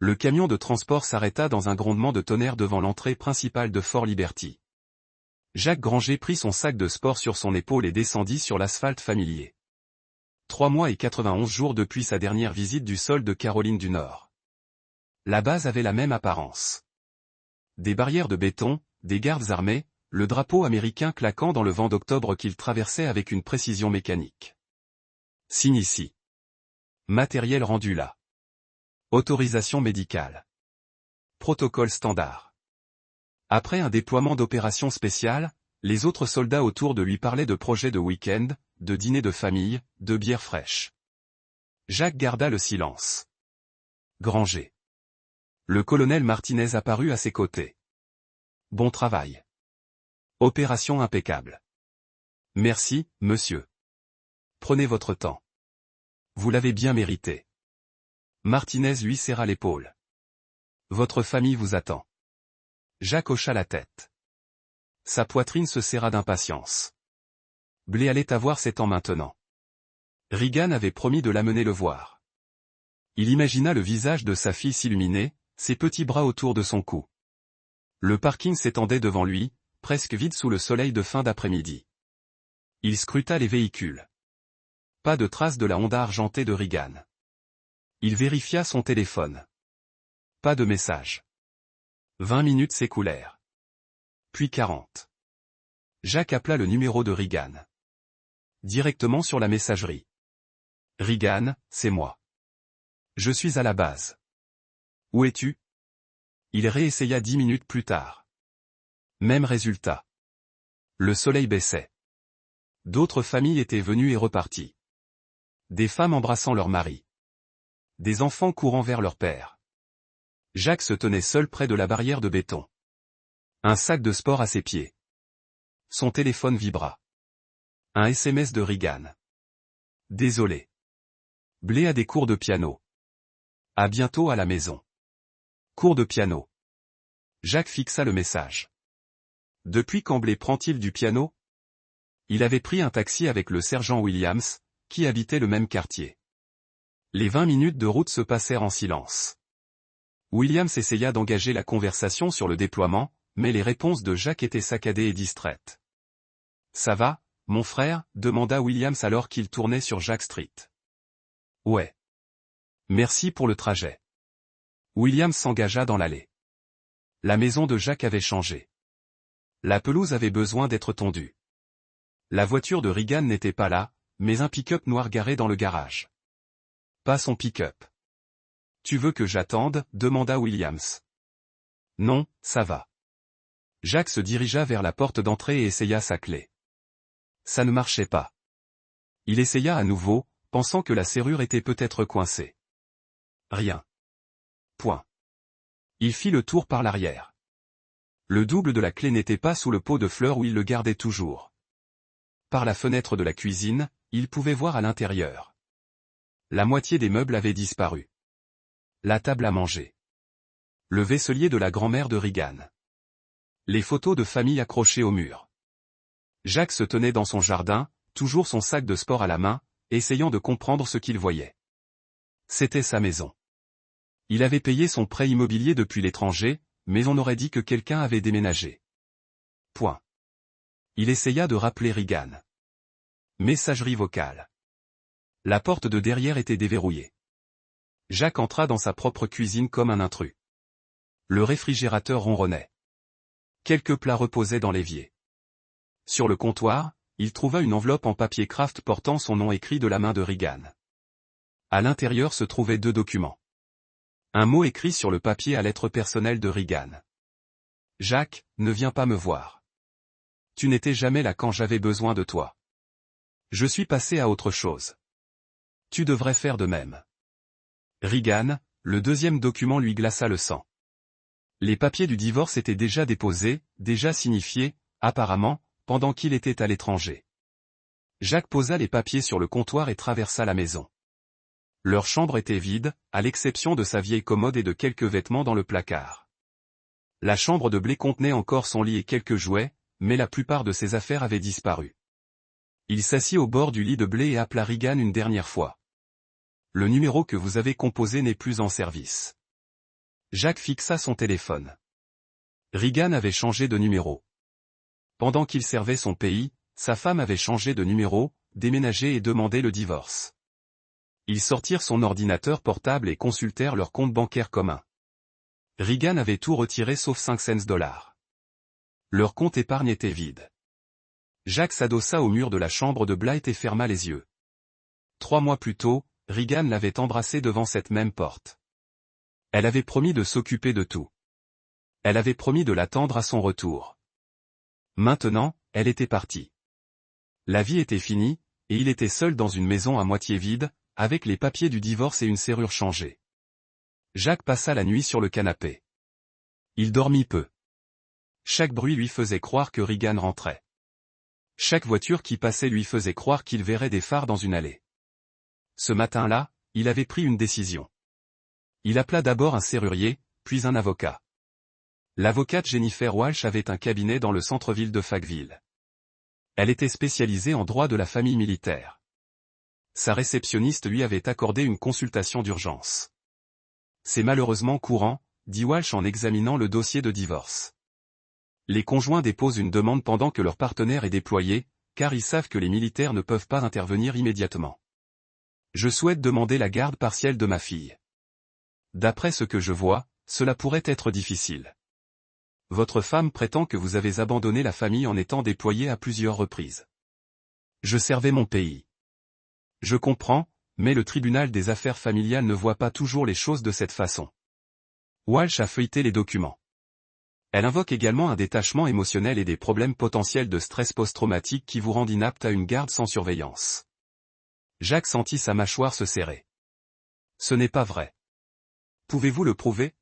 Le camion de transport s'arrêta dans un grondement de tonnerre devant l'entrée principale de Fort Liberty. Jacques Granger prit son sac de sport sur son épaule et descendit sur l'asphalte familier. 3 mois et 91 jours depuis sa dernière visite du sol de Caroline du Nord. La base avait la même apparence. Des barrières de béton, des gardes armés, le drapeau américain claquant dans le vent d'octobre qu'il traversait avec une précision mécanique. Signe ici. Matériel rendu là. Autorisation médicale. Protocole standard. Après un déploiement d'opérations spéciales, les autres soldats autour de lui parlaient de projets de week-end, de dîners de famille, de bières fraîches. Jacques garda le silence. Granger. Le colonel Martinez apparut à ses côtés. Bon travail. Opération impeccable. Merci, monsieur. Prenez votre temps. Vous l'avez bien mérité. Martinez lui serra l'épaule. Votre famille vous attend. Jacques hocha la tête. Sa poitrine se serra d'impatience. Blé allait avoir 7 ans maintenant. Reagan avait promis de l'amener le voir. Il imagina le visage de sa fille s'illuminer, ses petits bras autour de son cou. Le parking s'étendait devant lui, presque vide sous le soleil de fin d'après-midi. Il scruta les véhicules. Pas de trace de la Honda argentée de Reagan. Il vérifia son téléphone. Pas de message. 20 minutes s'écoulèrent. Puis 40. Jacques appela le numéro de Reagan. Directement sur la messagerie. Reagan, c'est moi. Je suis à la base. Où es-tu? Il réessaya 10 minutes plus tard. Même résultat. Le soleil baissait. D'autres familles étaient venues et reparties. Des femmes embrassant leur mari. Des enfants courant vers leur père. Jacques se tenait seul près de la barrière de béton. Un sac de sport à ses pieds. Son téléphone vibra. Un SMS de Reagan. Désolé. Blé a des cours de piano. À bientôt à la maison. Cours de piano. Jacques fixa le message. Depuis quand Blé prend-il du piano? Il avait pris un taxi avec le sergent Williams, qui habitait le même quartier. Les 20 minutes de route se passèrent en silence. Williams essaya d'engager la conversation sur le déploiement, mais les réponses de Jacques étaient saccadées et distraites. « Ça va, mon frère ?» demanda Williams alors qu'il tournait sur Jack Street. « Ouais. Merci pour le trajet. » Williams s'engagea dans l'allée. La maison de Jacques avait changé. La pelouse avait besoin d'être tondue. La voiture de Reagan n'était pas là, mais un pick-up noir garé dans le garage. Pas son pick-up. « Tu veux que j'attende ?» demanda Williams. « Non, ça va. » Jacques se dirigea vers la porte d'entrée et essaya sa clé. Ça ne marchait pas. Il essaya à nouveau, pensant que la serrure était peut-être coincée. Rien. Point. Il fit le tour par l'arrière. Le double de la clé n'était pas sous le pot de fleurs où il le gardait toujours. Par la fenêtre de la cuisine, il pouvait voir à l'intérieur. La moitié des meubles avait disparu. La table à manger. Le vaisselier de la grand-mère de Reagan. Les photos de famille accrochées au mur. Jacques se tenait dans son jardin, toujours son sac de sport à la main, essayant de comprendre ce qu'il voyait. C'était sa maison. Il avait payé son prêt immobilier depuis l'étranger, mais on aurait dit que quelqu'un avait déménagé. Point. Il essaya de rappeler Reagan. Messagerie vocale. La porte de derrière était déverrouillée. Jacques entra dans sa propre cuisine comme un intrus. Le réfrigérateur ronronnait. Quelques plats reposaient dans l'évier. Sur le comptoir, il trouva une enveloppe en papier craft portant son nom écrit de la main de Reagan. À l'intérieur se trouvaient 2 documents. Un mot écrit sur le papier à lettres personnelles de Reagan. « Jacques, ne viens pas me voir. Tu n'étais jamais là quand j'avais besoin de toi. Je suis passé à autre chose. Tu devrais faire de même. » Reagan, le 2e document lui glaça le sang. Les papiers du divorce étaient déjà déposés, déjà signifiés, apparemment, pendant qu'il était à l'étranger. Jacques posa les papiers sur le comptoir et traversa la maison. Leur chambre était vide, à l'exception de sa vieille commode et de quelques vêtements dans le placard. La chambre de Blé contenait encore son lit et quelques jouets, mais la plupart de ses affaires avaient disparu. Il s'assit au bord du lit de Blé et appela Reagan une dernière fois. « Le numéro que vous avez composé n'est plus en service. Jacques fixa son téléphone. Regan avait changé de numéro. Pendant qu'il servait son pays, sa femme avait changé de numéro, déménagé et demandé le divorce. Ils sortirent son ordinateur portable et consultèrent leur compte bancaire commun. Regan avait tout retiré sauf 5 cents. Leur compte épargne était vide. Jacques s'adossa au mur de la chambre de Blight et ferma les yeux. 3 mois plus tôt, Regan l'avait embrassée devant cette même porte. Elle avait promis de s'occuper de tout. Elle avait promis de l'attendre à son retour. Maintenant, elle était partie. La vie était finie, et il était seul dans une maison à moitié vide, avec les papiers du divorce et une serrure changée. Jacques passa la nuit sur le canapé. Il dormit peu. Chaque bruit lui faisait croire que Regan rentrait. Chaque voiture qui passait lui faisait croire qu'il verrait des phares dans une allée. Ce matin-là, il avait pris une décision. Il appela d'abord un serrurier, puis un avocat. L'avocate Jennifer Walsh avait un cabinet dans le centre-ville de Fayetteville. Elle était spécialisée en droit de la famille militaire. Sa réceptionniste lui avait accordé une consultation d'urgence. C'est malheureusement courant, dit Walsh en examinant le dossier de divorce. Les conjoints déposent une demande pendant que leur partenaire est déployé, car ils savent que les militaires ne peuvent pas intervenir immédiatement. Je souhaite demander la garde partielle de ma fille. D'après ce que je vois, cela pourrait être difficile. Votre femme prétend que vous avez abandonné la famille en étant déployé à plusieurs reprises. Je servais mon pays. Je comprends, mais le tribunal des affaires familiales ne voit pas toujours les choses de cette façon. Walsh a feuilleté les documents. Elle invoque également un détachement émotionnel et des problèmes potentiels de stress post-traumatique qui vous rendent inapte à une garde sans surveillance. Jacques sentit sa mâchoire se serrer. Ce n'est pas vrai. Pouvez-vous le prouver?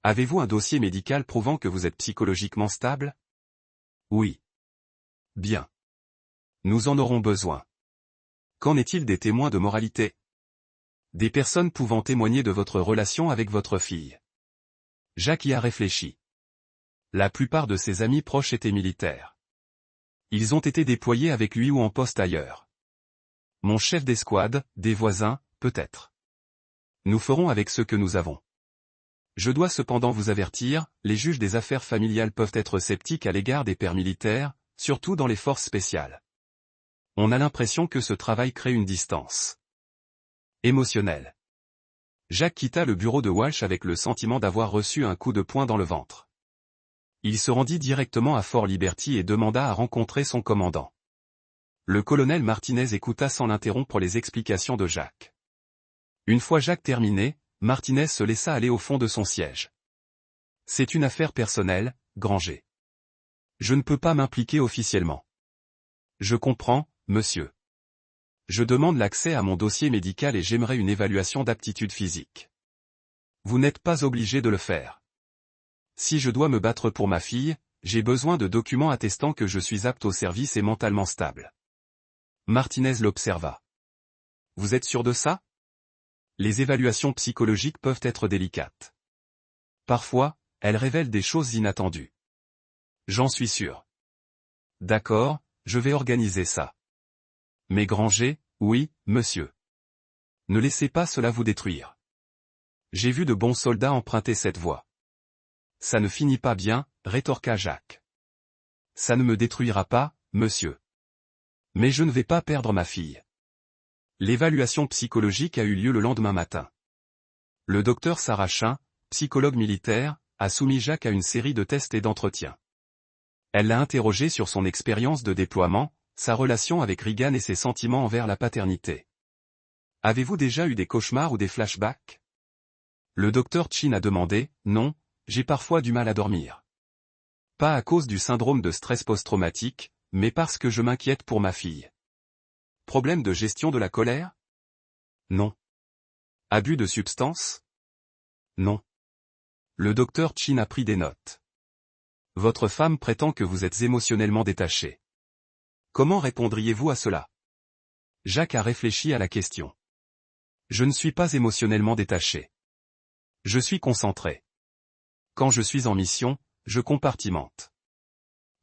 Avez-vous un dossier médical prouvant que vous êtes psychologiquement stable? Oui. Bien. Nous en aurons besoin. Qu'en est-il des témoins de moralité? Des personnes pouvant témoigner de votre relation avec votre fille. Jacques y a réfléchi. La plupart de ses amis proches étaient militaires. Ils ont été déployés avec lui ou en poste ailleurs. Mon chef d'escouade, des voisins, peut-être. Nous ferons avec ce que nous avons. Je dois cependant vous avertir, les juges des affaires familiales peuvent être sceptiques à l'égard des pères militaires, surtout dans les forces spéciales. On a l'impression que ce travail crée une distance émotionnelle. Jacques quitta le bureau de Walsh avec le sentiment d'avoir reçu un coup de poing dans le ventre. Il se rendit directement à Fort Liberty et demanda à rencontrer son commandant. Le colonel Martinez écouta sans l'interrompre les explications de Jacques. Une fois Jacques terminé, Martinez se laissa aller au fond de son siège. C'est une affaire personnelle, Granger. Je ne peux pas m'impliquer officiellement. Je comprends, monsieur. Je demande l'accès à mon dossier médical et j'aimerais une évaluation d'aptitude physique. Vous n'êtes pas obligé de le faire. Si je dois me battre pour ma fille, j'ai besoin de documents attestant que je suis apte au service et mentalement stable. Martinez l'observa. Vous êtes sûr de ça? Les évaluations psychologiques peuvent être délicates. Parfois, elles révèlent des choses inattendues. J'en suis sûr. D'accord, je vais organiser ça. Mais Granger, oui, monsieur. Ne laissez pas cela vous détruire. J'ai vu de bons soldats emprunter cette voie. Ça ne finit pas bien, rétorqua Jacques. Ça ne me détruira pas, monsieur. Mais je ne vais pas perdre ma fille. L'évaluation psychologique a eu lieu le lendemain matin. Le docteur Sarachin, psychologue militaire, a soumis Jacques à une série de tests et d'entretiens. Elle l'a interrogé sur son expérience de déploiement, sa relation avec Regan et ses sentiments envers la paternité. Avez-vous déjà eu des cauchemars ou des flashbacks? Le docteur Chin a demandé, non, j'ai parfois du mal à dormir. Pas à cause du syndrome de stress post-traumatique, mais parce que je m'inquiète pour ma fille. Problème de gestion de la colère? Non. Abus de substances? Non. Le docteur Chin a pris des notes. Votre femme prétend que vous êtes émotionnellement détaché. Comment répondriez-vous à cela? Jacques a réfléchi à la question. Je ne suis pas émotionnellement détaché. Je suis concentré. Quand je suis en mission, je compartimente.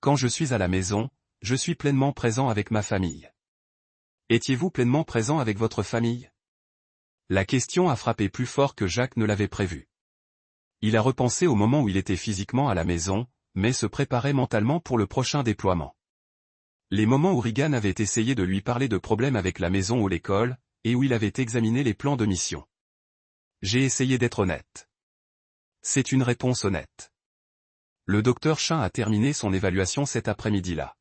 Quand je suis à la maison, je suis pleinement présent avec ma famille. Étiez-vous pleinement présent avec votre famille? La question a frappé plus fort que Jacques ne l'avait prévu. Il a repensé au moment où il était physiquement à la maison, mais se préparait mentalement pour le prochain déploiement. Les moments où Regan avait essayé de lui parler de problèmes avec la maison ou l'école, et où il avait examiné les plans de mission. J'ai essayé d'être honnête. C'est une réponse honnête. Le docteur Chin a terminé son évaluation cet après-midi-là.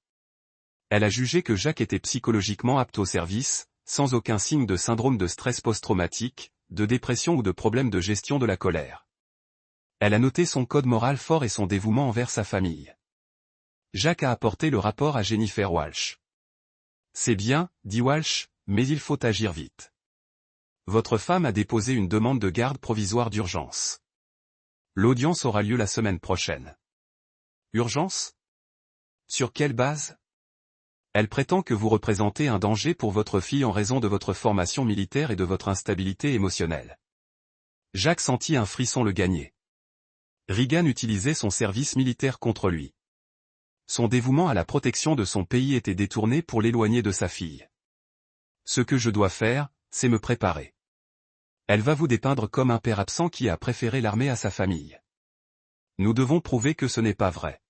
Elle a jugé que Jacques était psychologiquement apte au service, sans aucun signe de syndrome de stress post-traumatique, de dépression ou de problème de gestion de la colère. Elle a noté son code moral fort et son dévouement envers sa famille. Jacques a apporté le rapport à Jennifer Walsh. C'est bien, dit Walsh, mais il faut agir vite. Votre femme a déposé une demande de garde provisoire d'urgence. L'audience aura lieu la semaine prochaine. Urgence? Sur quelle base? Elle prétend que vous représentez un danger pour votre fille en raison de votre formation militaire et de votre instabilité émotionnelle. Jacques sentit un frisson le gagner. Regan utilisait son service militaire contre lui. Son dévouement à la protection de son pays était détourné pour l'éloigner de sa fille. Ce que je dois faire, c'est me préparer. Elle va vous dépeindre comme un père absent qui a préféré l'armée à sa famille. Nous devons prouver que ce n'est pas vrai.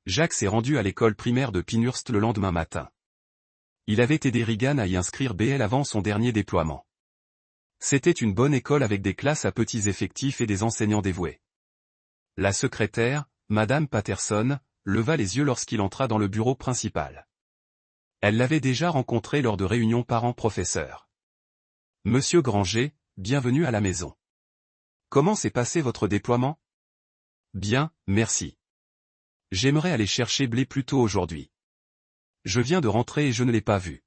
Jacques s'est rendu à l'école primaire de Pinehurst le lendemain matin. Il avait aidé Regan à y inscrire BL avant son dernier déploiement. C'était une bonne école avec des classes à petits effectifs et des enseignants dévoués. La secrétaire, Madame Patterson, leva les yeux lorsqu'il entra dans le bureau principal. Elle l'avait déjà rencontré lors de réunions parents-professeurs. Monsieur Granger, bienvenue à la maison. Comment s'est passé votre déploiement? Bien, merci. J'aimerais aller chercher Blé plus tôt aujourd'hui. Je viens de rentrer et je ne l'ai pas vu.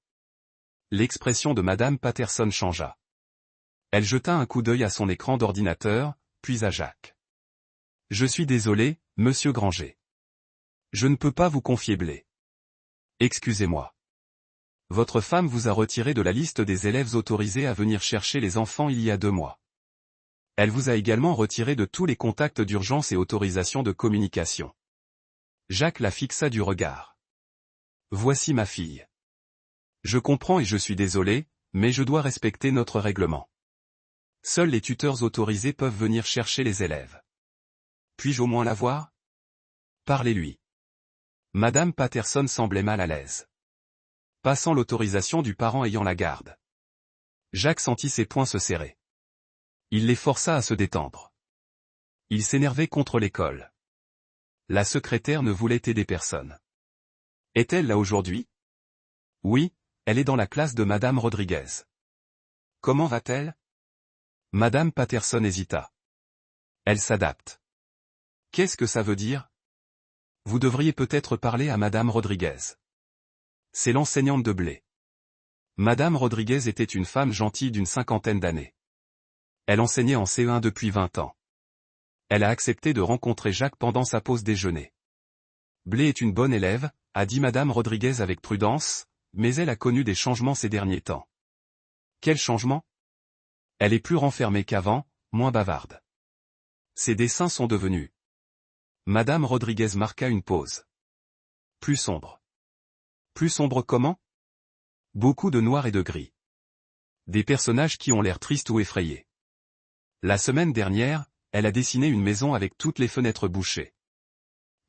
L'expression de Madame Patterson changea. Elle jeta un coup d'œil à son écran d'ordinateur, puis à Jacques. Je suis désolé, monsieur Granger. Je ne peux pas vous confier Blé. Excusez-moi. Votre femme vous a retiré de la liste des élèves autorisés à venir chercher les enfants il y a 2 mois. Elle vous a également retiré de tous les contacts d'urgence et autorisations de communication. Jacques la fixa du regard. Voici ma fille. Je comprends et je suis désolé, mais je dois respecter notre règlement. Seuls les tuteurs autorisés peuvent venir chercher les élèves. Puis-je au moins la voir? Parlez-lui. Madame Patterson semblait mal à l'aise. Passant l'autorisation du parent ayant la garde. Jacques sentit ses poings se serrer. Il les força à se détendre. Il s'énervait contre l'école. La secrétaire ne voulait aider personne. Est-elle là aujourd'hui? Oui, elle est dans la classe de Madame Rodriguez. Comment va-t-elle? Madame Patterson hésita. Elle s'adapte. Qu'est-ce que ça veut dire? Vous devriez peut-être parler à Madame Rodriguez. C'est l'enseignante de Blé. Madame Rodriguez était une femme gentille d'une 50aine d'années. Elle enseignait en CE1 depuis 20 ans. Elle a accepté de rencontrer Jacques pendant sa pause déjeuner. Blé est une bonne élève, a dit Madame Rodriguez avec prudence, mais elle a connu des changements ces derniers temps. Quels changements? Elle est plus renfermée qu'avant, moins bavarde. Ses dessins sont devenus. Madame Rodriguez marqua une pause. Plus sombre. Plus sombre comment? Beaucoup de noir et de gris. Des personnages qui ont l'air tristes ou effrayés. La semaine dernière, elle a dessiné une maison avec toutes les fenêtres bouchées.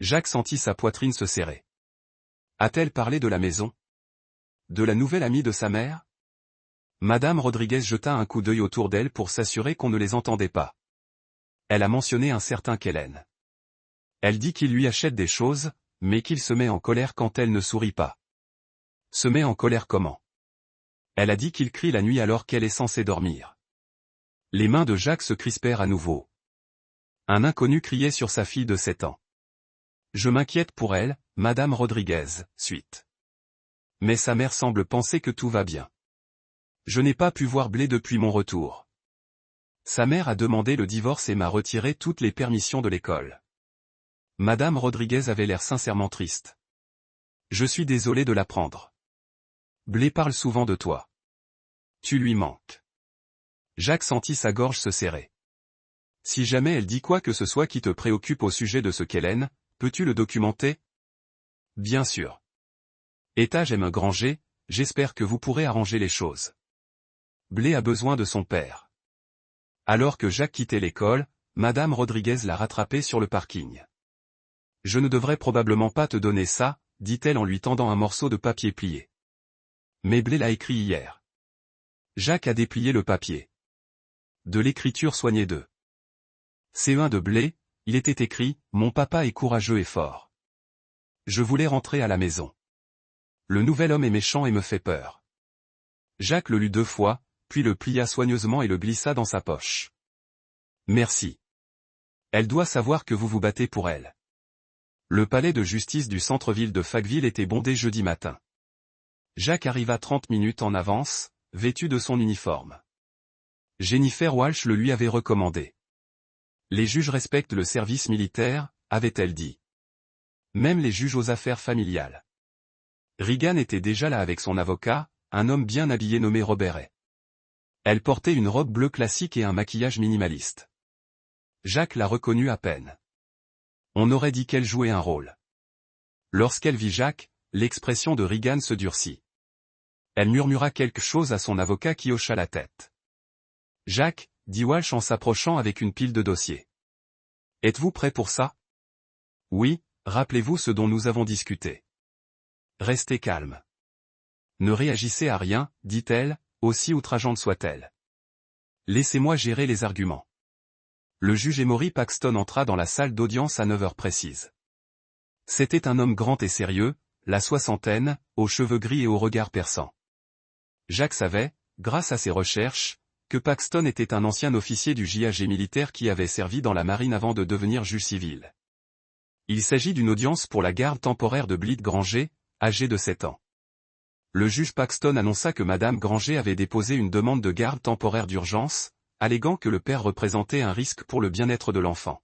Jacques sentit sa poitrine se serrer. A-t-elle parlé de la maison? De la nouvelle amie de sa mère? Madame Rodriguez jeta un coup d'œil autour d'elle pour s'assurer qu'on ne les entendait pas. Elle a mentionné un certain Kellen. Elle dit qu'il lui achète des choses, mais qu'il se met en colère quand elle ne sourit pas. Se met en colère comment? Elle a dit qu'il crie la nuit alors qu'elle est censée dormir. Les mains de Jacques se crispèrent à nouveau. Un inconnu criait sur sa fille de 7 ans. Je m'inquiète pour elle, Madame Rodriguez, suite. Mais sa mère semble penser que tout va bien. Je n'ai pas pu voir Blé depuis mon retour. Sa mère a demandé le divorce et m'a retiré toutes les permissions de l'école. Madame Rodriguez avait l'air sincèrement triste. Je suis désolé de l'apprendre. Blé parle souvent de toi. Tu lui manques. Jacques sentit sa gorge se serrer. Si jamais elle dit quoi que ce soit qui te préoccupe au sujet de ce Kellen, peux-tu le documenter? Bien sûr. Étage aime Granger, j'espère que vous pourrez arranger les choses. Blé a besoin de son père. Alors que Jacques quittait l'école, Madame Rodriguez l'a rattrapé sur le parking. « Je ne devrais probablement pas te donner ça, dit-elle en lui tendant un morceau de papier plié. Mais Blé l'a écrit hier. » Jacques a déplié le papier. De l'écriture soignée de CE1 de Blé, il était écrit « Mon papa est courageux et fort. Je voulais rentrer à la maison. Le nouvel homme est méchant et me fait peur. » Jacques le lut 2 fois, puis le plia soigneusement et le glissa dans sa poche. « Merci. Elle doit savoir que vous vous battez pour elle. » Le palais de justice du centre-ville de Fagueville était bondé jeudi matin. Jacques arriva 30 minutes en avance, vêtu de son uniforme. Jennifer Walsh le lui avait recommandé. Les juges respectent le service militaire, avait-elle dit. Même les juges aux affaires familiales. Regan était déjà là avec son avocat, un homme bien habillé nommé Robert Hay. Elle portait une robe bleue classique et un maquillage minimaliste. Jacques la reconnut à peine. On aurait dit qu'elle jouait un rôle. Lorsqu'elle vit Jacques, l'expression de Regan se durcit. Elle murmura quelque chose à son avocat qui hocha la tête. « Jacques, dit Walsh en s'approchant avec une pile de dossiers. Êtes-vous prêt pour ça? Oui, rappelez-vous ce dont nous avons discuté. Restez calme. Ne réagissez à rien, dit-elle, aussi outrageante soit-elle. Laissez-moi gérer les arguments. Le juge Emory Paxton entra dans la salle d'audience à 9 heures précises. C'était un homme grand et sérieux, la soixantaine, aux cheveux gris et au regard perçant. Jacques savait, grâce à ses recherches, que Paxton était un ancien officier du JAG militaire qui avait servi dans la marine avant de devenir juge civil. Il s'agit d'une audience pour la garde temporaire de Blythe Granger, âgé de 7 ans. Le juge Paxton annonça que Madame Granger avait déposé une demande de garde temporaire d'urgence, alléguant que le père représentait un risque pour le bien-être de l'enfant.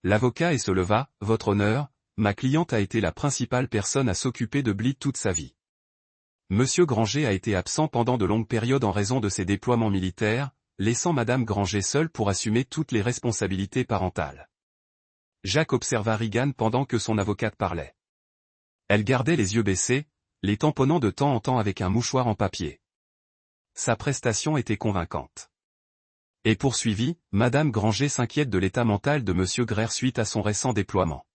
L'avocat se leva, « Votre honneur, ma cliente a été la principale personne à s'occuper de Blythe toute sa vie. Monsieur Granger a été absent pendant de longues périodes en raison de ses déploiements militaires, laissant Madame Granger seule pour assumer toutes les responsabilités parentales. » Jacques observa Regan pendant que son avocate parlait. Elle gardait les yeux baissés, les tamponnant de temps en temps avec un mouchoir en papier. Sa prestation était convaincante. Et poursuivit, Madame Granger s'inquiète de l'état mental de Monsieur Greer suite à son récent déploiement.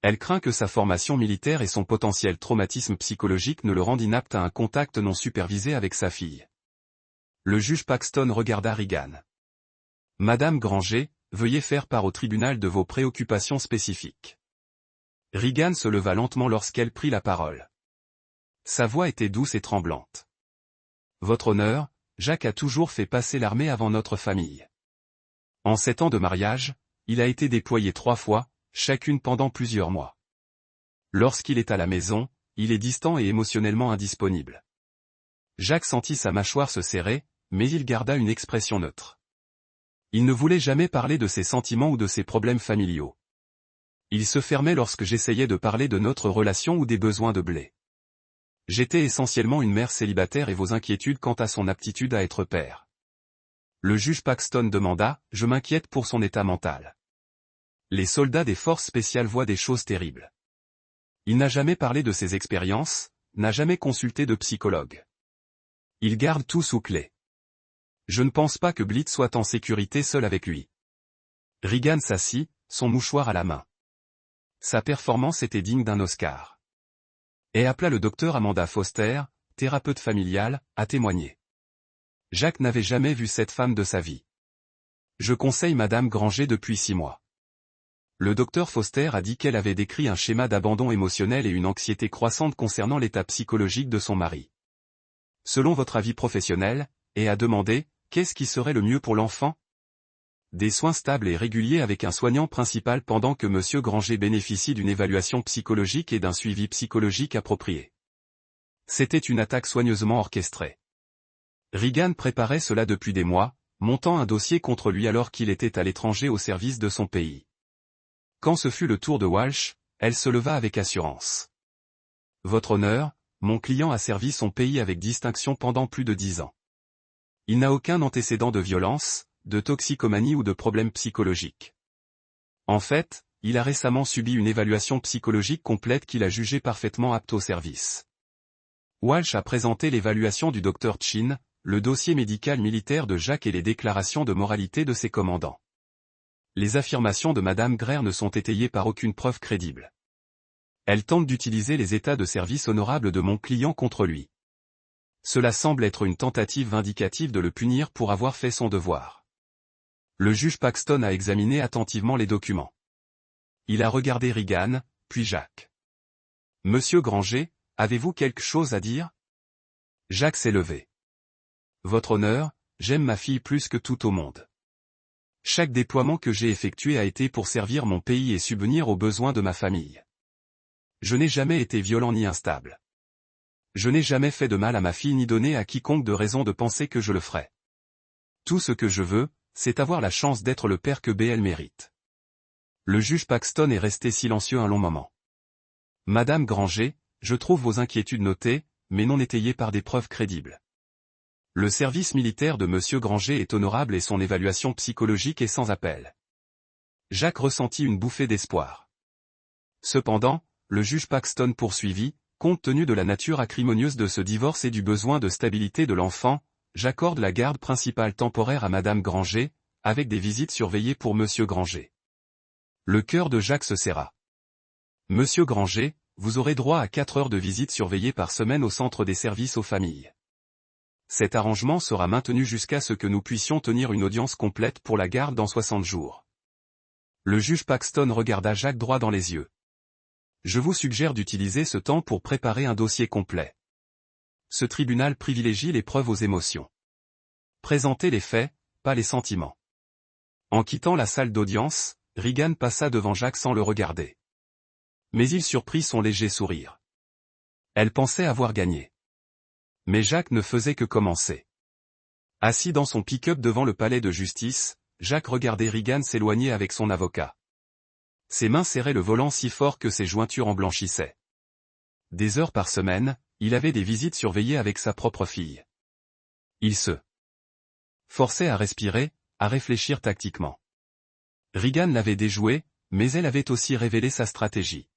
Elle craint que sa formation militaire et son potentiel traumatisme psychologique ne le rendent inapte à un contact non supervisé avec sa fille. Le juge Paxton regarda Regan. Madame Granger, veuillez faire part au tribunal de vos préoccupations spécifiques. Regan se leva lentement lorsqu'elle prit la parole. Sa voix était douce et tremblante. Votre honneur, Jacques a toujours fait passer l'armée avant notre famille. En 7 ans de mariage, il a été déployé 3 fois, chacune pendant plusieurs mois. Lorsqu'il est à la maison, il est distant et émotionnellement indisponible. Jacques sentit sa mâchoire se serrer, mais il garda une expression neutre. Il ne voulait jamais parler de ses sentiments ou de ses problèmes familiaux. Il se fermait lorsque j'essayais de parler de notre relation ou des besoins de Blé. J'étais essentiellement une mère célibataire et vos inquiétudes quant à son aptitude à être père. Le juge Paxton demanda, je m'inquiète pour son état mental. Les soldats des forces spéciales voient des choses terribles. Il n'a jamais parlé de ses expériences, n'a jamais consulté de psychologue. Il garde tout sous clé. Je ne pense pas que Blythe soit en sécurité seul avec lui. Regan s'assit, son mouchoir à la main. Sa performance était digne d'un Oscar. Et appela le docteur Amanda Foster, thérapeute familiale, à témoigner. Jacques n'avait jamais vu cette femme de sa vie. Je conseille Madame Granger depuis 6 mois. Le docteur Foster a dit qu'elle avait décrit un schéma d'abandon émotionnel et une anxiété croissante concernant l'état psychologique de son mari. Selon votre avis professionnel, et a demandé, qu'est-ce qui serait le mieux pour l'enfant? Des soins stables et réguliers avec un soignant principal pendant que Monsieur Granger bénéficie d'une évaluation psychologique et d'un suivi psychologique approprié. C'était une attaque soigneusement orchestrée. Regan préparait cela depuis des mois, montant un dossier contre lui alors qu'il était à l'étranger au service de son pays. Quand ce fut le tour de Walsh, elle se leva avec assurance. Votre honneur, mon client a servi son pays avec distinction pendant plus de 10 ans. Il n'a aucun antécédent de violence, de toxicomanie ou de problèmes psychologiques. En fait, il a récemment subi une évaluation psychologique complète qu'il a jugée parfaitement apte au service. Walsh a présenté l'évaluation du Dr Chin, le dossier médical militaire de Jacques et les déclarations de moralité de ses commandants. Les affirmations de Madame Greer ne sont étayées par aucune preuve crédible. Elle tente d'utiliser les états de service honorables de mon client contre lui. Cela semble être une tentative vindicative de le punir pour avoir fait son devoir. Le juge Paxton a examiné attentivement les documents. Il a regardé Regan, puis Jacques. « Monsieur Granger, avez-vous quelque chose à dire ?» Jacques s'est levé. « Votre honneur, j'aime ma fille plus que tout au monde. Chaque déploiement que j'ai effectué a été pour servir mon pays et subvenir aux besoins de ma famille. Je n'ai jamais été violent ni instable. Je n'ai jamais fait de mal à ma fille ni donné à quiconque de raison de penser que je le ferais. Tout ce que je veux, c'est avoir la chance d'être le père que BL mérite. » Le juge Paxton est resté silencieux un long moment. « Madame Granger, je trouve vos inquiétudes notées, mais non étayées par des preuves crédibles. Le service militaire de Monsieur Granger est honorable et son évaluation psychologique est sans appel. » Jacques ressentit une bouffée d'espoir. Cependant, le juge Paxton poursuivit, compte tenu de la nature acrimonieuse de ce divorce et du besoin de stabilité de l'enfant, j'accorde la garde principale temporaire à Madame Granger, avec des visites surveillées pour Monsieur Granger. Le cœur de Jacques se serra. Monsieur Granger, vous aurez droit à 4 heures de visite surveillée par semaine au centre des services aux familles. Cet arrangement sera maintenu jusqu'à ce que nous puissions tenir une audience complète pour la garde dans 60 jours. Le juge Paxton regarda Jacques droit dans les yeux. Je vous suggère d'utiliser ce temps pour préparer un dossier complet. Ce tribunal privilégie les preuves aux émotions. Présentez les faits, pas les sentiments. En quittant la salle d'audience, Regan passa devant Jacques sans le regarder. Mais il surprit son léger sourire. Elle pensait avoir gagné. Mais Jacques ne faisait que commencer. Assis dans son pick-up devant le palais de justice, Jacques regardait Regan s'éloigner avec son avocat. Ses mains serraient le volant si fort que ses jointures en blanchissaient. Des heures par semaine, il avait des visites surveillées avec sa propre fille. Il se forçait à respirer, à réfléchir tactiquement. Regan l'avait déjoué, mais elle avait aussi révélé sa stratégie.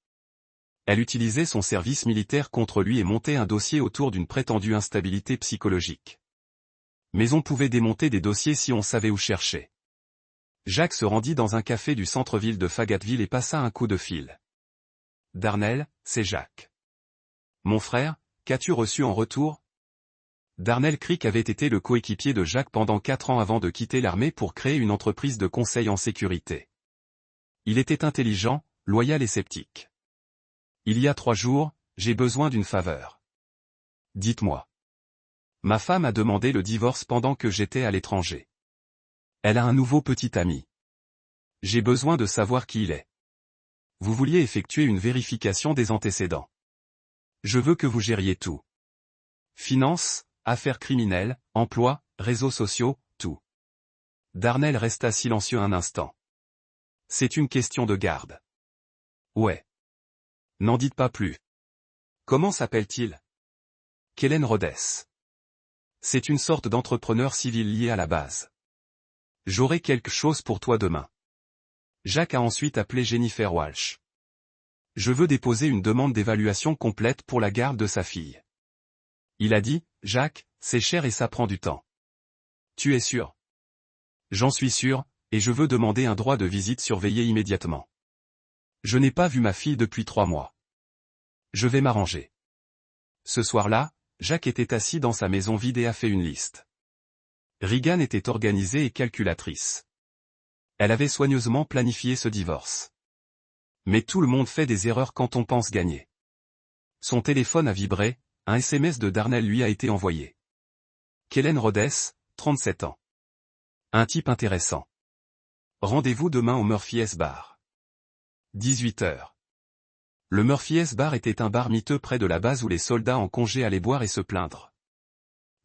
Elle utilisait son service militaire contre lui et montait un dossier autour d'une prétendue instabilité psychologique. Mais on pouvait démonter des dossiers si on savait où chercher. Jacques se rendit dans un café du centre-ville de Fayetteville et passa un coup de fil. « Darnell, c'est Jacques. Mon frère, qu'as-tu reçu en retour ?» Darnell Crick avait été le coéquipier de Jacques pendant 4 ans avant de quitter l'armée pour créer une entreprise de conseil en sécurité. Il était intelligent, loyal et sceptique. « Il y a 3 jours, j'ai besoin d'une faveur. Dites-moi. Ma femme a demandé le divorce pendant que j'étais à l'étranger. Elle a un nouveau petit ami. J'ai besoin de savoir qui il est. Vous vouliez effectuer une vérification des antécédents. Je veux que vous gériez tout. Finances, affaires criminelles, emploi, réseaux sociaux, tout. » Darnell resta silencieux un instant. « C'est une question de garde. » « Ouais. N'en dites pas plus. » « Comment s'appelle-t-il ?»« Kellen Rhodes. C'est une sorte d'entrepreneur civil lié à la base. J'aurai quelque chose pour toi demain. » Jacques a ensuite appelé Jennifer Walsh. « Je veux déposer une demande d'évaluation complète pour la garde de sa fille. » Il a dit, « Jacques, c'est cher et ça prend du temps. » « Tu es sûr ?»« J'en suis sûr, et je veux demander un droit de visite surveillé immédiatement. Je n'ai pas vu ma fille depuis 3 mois. Je vais m'arranger. » Ce soir-là, Jacques était assis dans sa maison vide et a fait une liste. Regan était organisée et calculatrice. Elle avait soigneusement planifié ce divorce. Mais tout le monde fait des erreurs quand on pense gagner. Son téléphone a vibré, un SMS de Darnell lui a été envoyé. Kellen Rhodes, 37 ans. Un type intéressant. Rendez-vous demain au Murphy's Bar. 18 h. Le Murphy's Bar était un bar miteux près de la base où les soldats en congé allaient boire et se plaindre.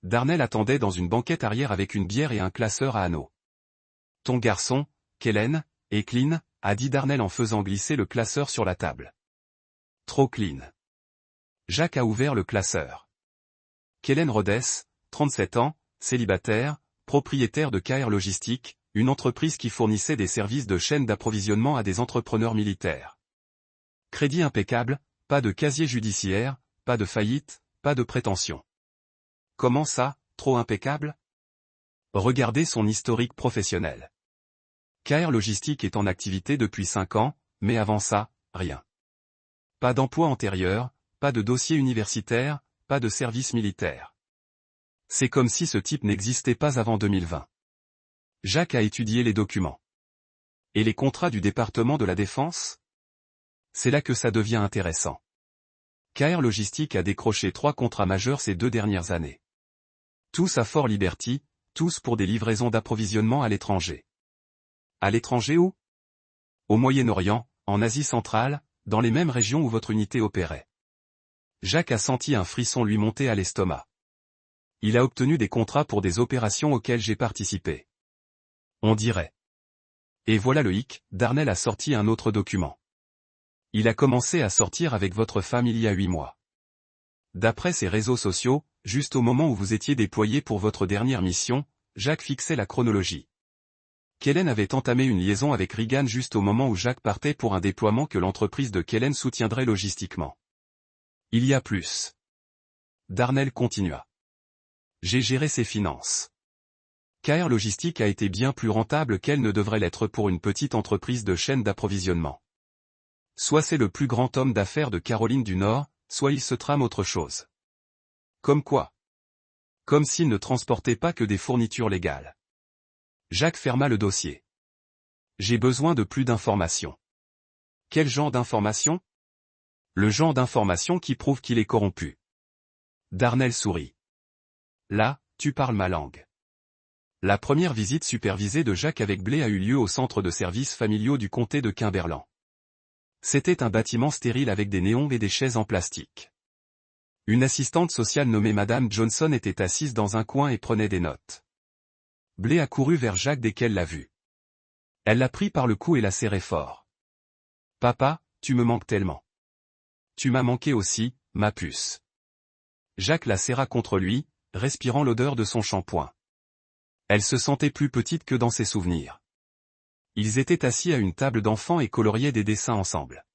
Darnell attendait dans une banquette arrière avec une bière et un classeur à anneaux. « Ton garçon, Kellen, est clean », a dit Darnell en faisant glisser le classeur sur la table. « Trop clean. » Jacques a ouvert le classeur. Kellen Rhodes, 37 ans, célibataire, propriétaire de KR Logistique, une entreprise qui fournissait des services de chaîne d'approvisionnement à des entrepreneurs militaires. Crédit impeccable, pas de casier judiciaire, pas de faillite, pas de prétention. Comment ça, trop impeccable ? Regardez son historique professionnel. KR Logistique est en activité depuis 5 ans, mais avant ça, rien. Pas d'emploi antérieur, pas de dossier universitaire, pas de service militaire. C'est comme si ce type n'existait pas avant 2020. Jacques a étudié les documents. Et les contrats du département de la Défense? C'est là que ça devient intéressant. KR Logistique a décroché 3 contrats majeurs ces 2 dernières années. Tous à Fort Liberty, tous pour des livraisons d'approvisionnement à l'étranger. À l'étranger où? Au Moyen-Orient, en Asie centrale, dans les mêmes régions où votre unité opérait. Jacques a senti un frisson lui monter à l'estomac. Il a obtenu des contrats pour des opérations auxquelles j'ai participé. On dirait. Et voilà le hic, Darnell a sorti un autre document. Il a commencé à sortir avec votre femme il y a 8 mois. D'après ses réseaux sociaux, juste au moment où vous étiez déployé pour votre dernière mission, Jacques fixait la chronologie. Kellen avait entamé une liaison avec Reagan juste au moment où Jacques partait pour un déploiement que l'entreprise de Kellen soutiendrait logistiquement. Il y a plus. Darnell continua. J'ai géré ses finances. KR Logistique a été bien plus rentable qu'elle ne devrait l'être pour une petite entreprise de chaîne d'approvisionnement. Soit c'est le plus grand homme d'affaires de Caroline du Nord, soit il se trame autre chose. Comme quoi? Comme s'il ne transportait pas que des fournitures légales. Jacques ferma le dossier. J'ai besoin de plus d'informations. Quel genre d'informations? Le genre d'informations qui prouve qu'il est corrompu. Darnell sourit. Là, tu parles ma langue. La première visite supervisée de Jacques avec Blé a eu lieu au centre de services familiaux du comté de Quimberland. C'était un bâtiment stérile avec des néons et des chaises en plastique. Une assistante sociale nommée Madame Johnson était assise dans un coin et prenait des notes. Blé a couru vers Jacques dès qu'elle l'a vu. Elle l'a pris par le cou et l'a serré fort. Papa, tu me manques tellement. Tu m'as manqué aussi, ma puce. Jacques la serra contre lui, respirant l'odeur de son shampoing. Elle se sentait plus petite que dans ses souvenirs. Ils étaient assis à une table d'enfants et coloriaient des dessins ensemble.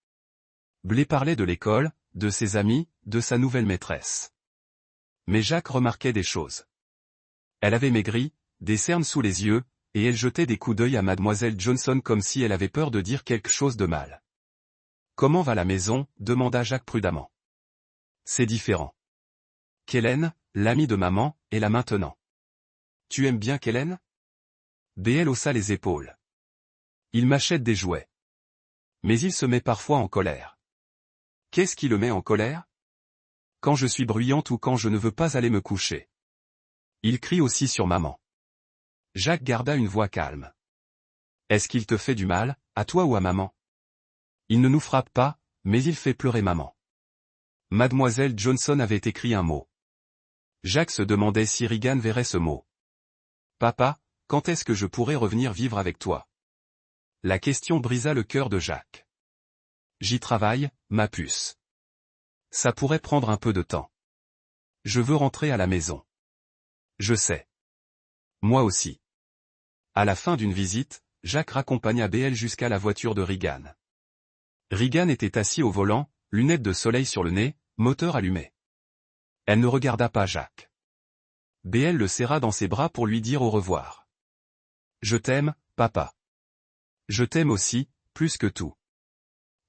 Blé parlait de l'école, de ses amis, de sa nouvelle maîtresse. Mais Jacques remarquait des choses. Elle avait maigri, des cernes sous les yeux, et elle jetait des coups d'œil à Mademoiselle Johnson comme si elle avait peur de dire quelque chose de mal. « Comment va la maison ?» demanda Jacques prudemment. « C'est différent. Kellen, l'amie de maman, est là maintenant. Tu aimes bien Kellen ?» BL haussa les épaules. Il m'achète des jouets. Mais il se met parfois en colère. Qu'est-ce qui le met en colère? Quand je suis bruyante ou quand je ne veux pas aller me coucher. Il crie aussi sur maman. Jacques garda une voix calme. Est-ce qu'il te fait du mal, à toi ou à maman? Il ne nous frappe pas, mais il fait pleurer maman. Mademoiselle Johnson avait écrit un mot. Jacques se demandait si Reagan verrait ce mot. Papa, quand est-ce que je pourrais revenir vivre avec toi? La question brisa le cœur de Jacques. J'y travaille, ma puce. Ça pourrait prendre un peu de temps. Je veux rentrer à la maison. Je sais. Moi aussi. À la fin d'une visite, Jacques raccompagna BL jusqu'à la voiture de Reagan. Reagan était assis au volant, lunettes de soleil sur le nez, moteur allumé. Elle ne regarda pas Jacques. BL le serra dans ses bras pour lui dire au revoir. Je t'aime, papa. Je t'aime aussi, plus que tout.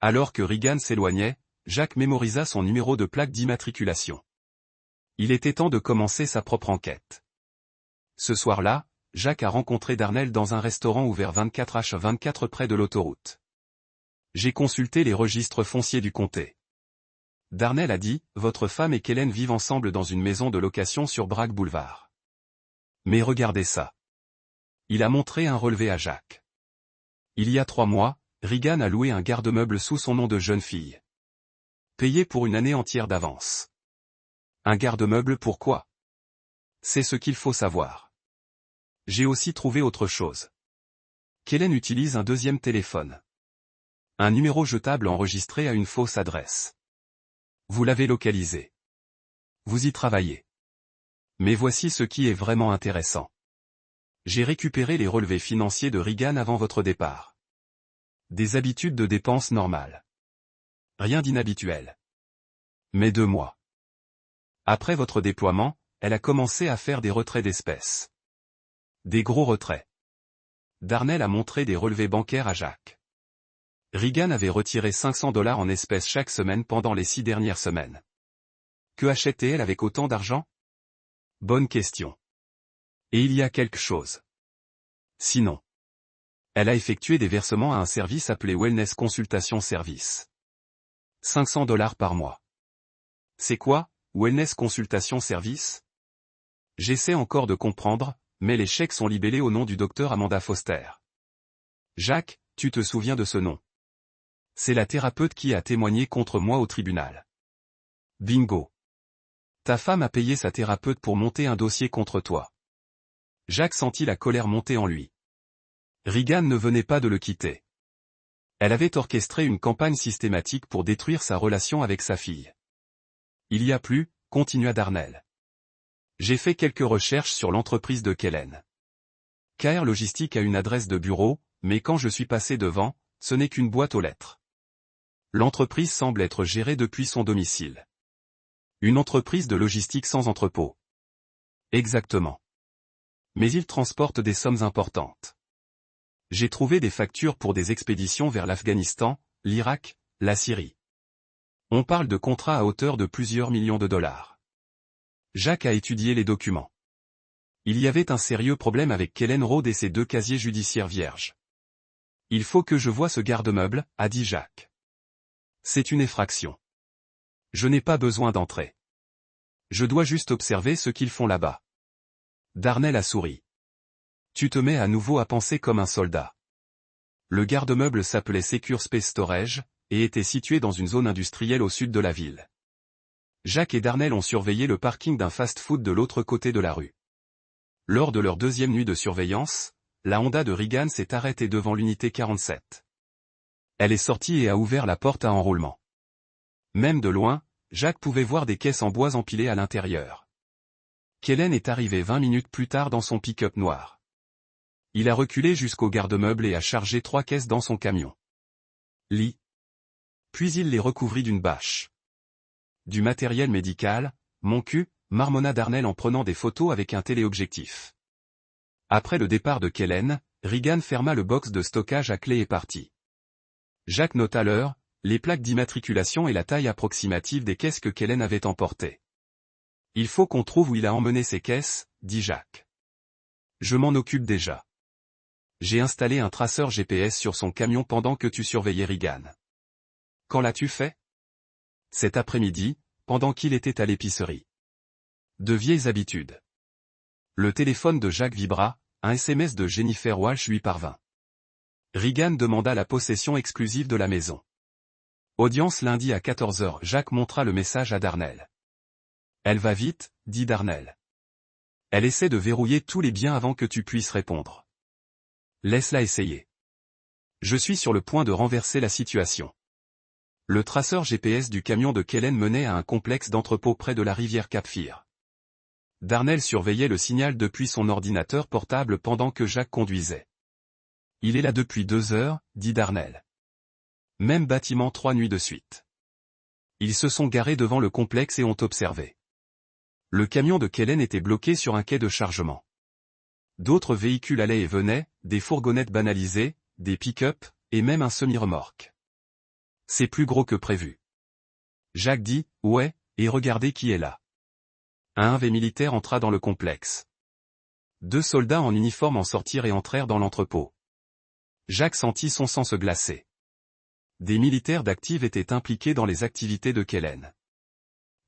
Alors que Reagan s'éloignait, Jacques mémorisa son numéro de plaque d'immatriculation. Il était temps de commencer sa propre enquête. Ce soir-là, Jacques a rencontré Darnell dans un restaurant ouvert 24h24 près de l'autoroute. J'ai consulté les registres fonciers du comté. Darnell a dit, votre femme et Kellen vivent ensemble dans une maison de location sur Bragg Boulevard. Mais regardez ça. Il a montré un relevé à Jacques. Il y a 3 mois, Reagan a loué un garde-meuble sous son nom de jeune fille. Payé pour une année entière d'avance. Un garde-meuble pourquoi? C'est ce qu'il faut savoir. J'ai aussi trouvé autre chose. Kellen utilise un deuxième téléphone. Un numéro jetable enregistré à une fausse adresse. Vous l'avez localisé. Vous y travaillez. Mais voici ce qui est vraiment intéressant. J'ai récupéré les relevés financiers de Reagan avant votre départ. Des habitudes de dépenses normales. Rien d'inhabituel. Mais 2 mois. Après votre déploiement, elle a commencé à faire des retraits d'espèces. Des gros retraits. Darnell a montré des relevés bancaires à Jack. Regan avait retiré $500 en espèces chaque semaine pendant les 6 dernières semaines. Que achetait-elle avec autant d'argent? Bonne question. Et il y a quelque chose. Sinon. Elle a effectué des versements à un service appelé Wellness Consultation Service. $500 par mois. C'est quoi, Wellness Consultation Service? J'essaie encore de comprendre, mais les chèques sont libellés au nom du docteur Amanda Foster. Jack, tu te souviens de ce nom? C'est la thérapeute qui a témoigné contre moi au tribunal. Bingo. Ta femme a payé sa thérapeute pour monter un dossier contre toi. Jack sentit la colère monter en lui. Regan ne venait pas de le quitter. Elle avait orchestré une campagne systématique pour détruire sa relation avec sa fille. Il y a plus, continua Darnell. J'ai fait quelques recherches sur l'entreprise de Kellen. KR Logistique a une adresse de bureau, mais quand je suis passé devant, ce n'est qu'une boîte aux lettres. L'entreprise semble être gérée depuis son domicile. Une entreprise de logistique sans entrepôt. Exactement. Mais il transporte des sommes importantes. J'ai trouvé des factures pour des expéditions vers l'Afghanistan, l'Irak, la Syrie. On parle de contrats à hauteur de plusieurs millions de dollars. Jack a étudié les documents. Il y avait un sérieux problème avec Kellen Road et ses 2 casiers judiciaires vierges. Il faut que je voie ce garde-meuble, a dit Jack. C'est une effraction. Je n'ai pas besoin d'entrer. Je dois juste observer ce qu'ils font là-bas. Darnell a souri. Tu te mets à nouveau à penser comme un soldat. Le garde-meuble s'appelait Secure Space Storage, et était situé dans une zone industrielle au sud de la ville. Jack et Darnell ont surveillé le parking d'un fast-food de l'autre côté de la rue. Lors de leur 2e nuit de surveillance, la Honda de Regan s'est arrêtée devant l'unité 47. Elle est sortie et a ouvert la porte à enroulement. Même de loin, Jack pouvait voir des caisses en bois empilées à l'intérieur. Kellen est arrivé 20 minutes plus tard dans son pick-up noir. Il a reculé jusqu'au garde-meuble et a chargé 3 caisses dans son camion. Lit. Puis il les recouvrit d'une bâche. Du matériel médical, mon cul, marmonna Darnell en prenant des photos avec un téléobjectif. Après le départ de Kellen, Regan ferma le box de stockage à clé et partit. Jack nota l'heure, les plaques d'immatriculation et la taille approximative des caisses que Kellen avait emportées. Il faut qu'on trouve où il a emmené ces caisses, dit Jack. Je m'en occupe déjà. J'ai installé un traceur GPS sur son camion pendant que tu surveillais Regan. Quand l'as-tu fait? Cet après-midi, pendant qu'il était à l'épicerie. De vieilles habitudes. Le téléphone de Jack vibra, un SMS de Jennifer Walsh lui parvint. Regan demanda la possession exclusive de la maison. Audience lundi à 14h. Jack montra le message à Darnell. Elle va vite, dit Darnell. Elle essaie de verrouiller tous les biens avant que tu puisses répondre. Laisse-la essayer. Je suis sur le point de renverser la situation. Le traceur GPS du camion de Kellen menait à un complexe d'entrepôt près de la rivière Cap Fear. Darnell surveillait le signal depuis son ordinateur portable pendant que Jack conduisait. Il est là depuis 2 heures, dit Darnell. Même bâtiment 3 nuits de suite. Ils se sont garés devant le complexe et ont observé. Le camion de Kellen était bloqué sur un quai de chargement. D'autres véhicules allaient et venaient, des fourgonnettes banalisées, des pick-up, et même un semi-remorque. C'est plus gros que prévu. Jack dit, ouais, et regardez qui est là. Un V militaire entra dans le complexe. 2 soldats en uniforme en sortirent et entrèrent dans l'entrepôt. Jack sentit son sang se glacer. Des militaires d'active étaient impliqués dans les activités de Kellen.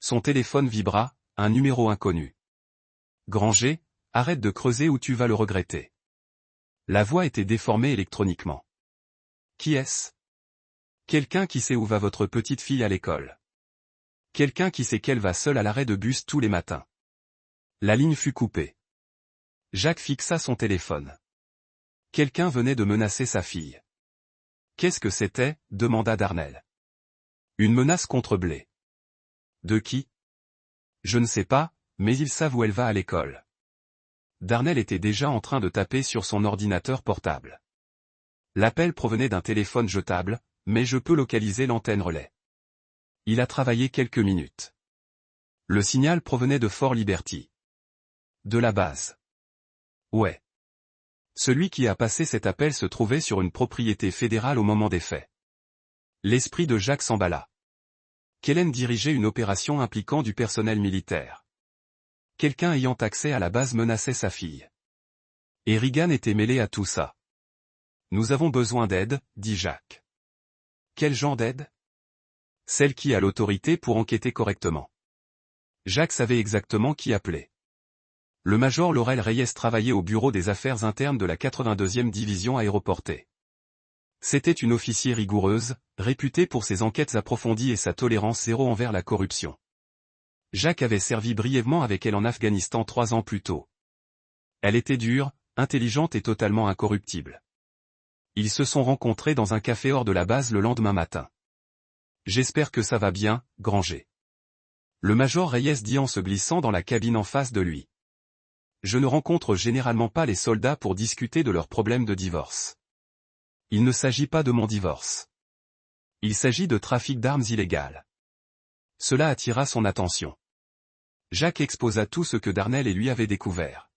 Son téléphone vibra, un numéro inconnu. Granger, arrête de creuser ou tu vas le regretter. La voix était déformée électroniquement. Qui est-ce? Quelqu'un qui sait où va votre petite fille à l'école. Quelqu'un qui sait qu'elle va seule à l'arrêt de bus tous les matins. La ligne fut coupée. Jack fixa son téléphone. Quelqu'un venait de menacer sa fille. Qu'est-ce que c'était? Demanda Darnell. Une menace contre Blé. De qui? Je ne sais pas, mais ils savent où elle va à l'école. Darnell était déjà en train de taper sur son ordinateur portable. L'appel provenait d'un téléphone jetable, mais je peux localiser l'antenne relais. Il a travaillé quelques minutes. Le signal provenait de Fort Liberty. De la base. Ouais. Celui qui a passé cet appel se trouvait sur une propriété fédérale au moment des faits. L'esprit de Jacques s'emballa. Kellen dirigeait une opération impliquant du personnel militaire. Quelqu'un ayant accès à la base menaçait sa fille. Et Regan était mêlé à tout ça. Nous avons besoin d'aide, dit Jacques. Quel genre d'aide? Celle qui a l'autorité pour enquêter correctement. Jacques savait exactement qui appeler. Le major Laurel Reyes travaillait au bureau des affaires internes de la 82e division aéroportée. C'était une officier rigoureuse, réputée pour ses enquêtes approfondies et sa tolérance zéro envers la corruption. Jacques avait servi brièvement avec elle en Afghanistan 3 ans plus tôt. Elle était dure, intelligente et totalement incorruptible. Ils se sont rencontrés dans un café hors de la base le lendemain matin. J'espère que ça va bien, Granger. Le major Reyes dit en se glissant dans la cabine en face de lui. Je ne rencontre généralement pas les soldats pour discuter de leurs problèmes de divorce. Il ne s'agit pas de mon divorce. Il s'agit de trafic d'armes illégales. Cela attira son attention. Jacques exposa tout ce que Darnell et lui avaient découvert.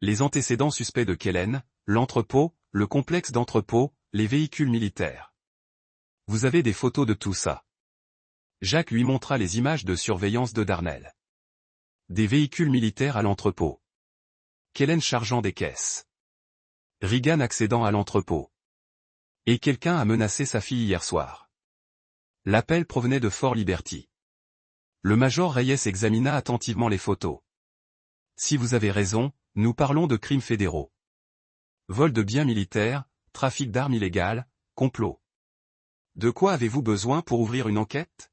Les antécédents suspects de Kellen, l'entrepôt, le complexe d'entrepôt, les véhicules militaires. Vous avez des photos de tout ça. Jacques lui montra les images de surveillance de Darnell. Des véhicules militaires à l'entrepôt. Kellen chargeant des caisses. Regan accédant à l'entrepôt. Et quelqu'un a menacé sa fille hier soir. L'appel provenait de Fort Liberty. Le major Reyes examina attentivement les photos. Si vous avez raison, nous parlons de crimes fédéraux. Vol de biens militaires, trafic d'armes illégales, complot. De quoi avez-vous besoin pour ouvrir une enquête?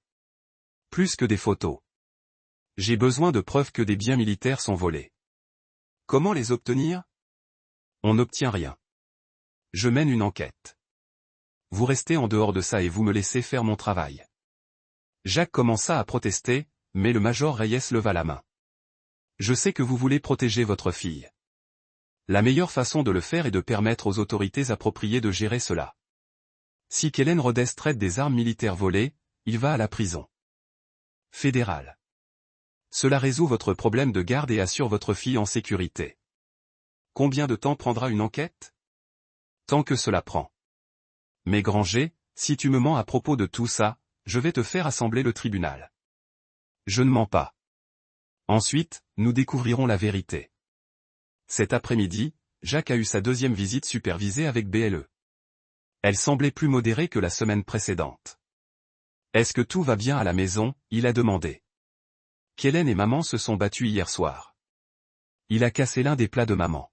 Plus que des photos. J'ai besoin de preuves que des biens militaires sont volés. Comment les obtenir? On n'obtient rien. Je mène une enquête. Vous restez en dehors de ça et vous me laissez faire mon travail. Jacques commença à protester, mais le major Reyes leva la main. Je sais que vous voulez protéger votre fille. La meilleure façon de le faire est de permettre aux autorités appropriées de gérer cela. Si Kellen Rhodes traite des armes militaires volées, il va à la prison fédérale. Cela résout votre problème de garde et assure votre fille en sécurité. Combien de temps prendra une enquête? Tant que cela prend. Mais Granger, si tu me mens à propos de tout ça, je vais te faire assembler le tribunal. Je ne mens pas. Ensuite, nous découvrirons la vérité. Cet après-midi, Jacques a eu sa deuxième visite supervisée avec BLE. Elle semblait plus modérée que la semaine précédente. Est-ce que tout va bien à la maison? Il a demandé. Kellen et maman se sont battus hier soir. Il a cassé l'un des plats de maman.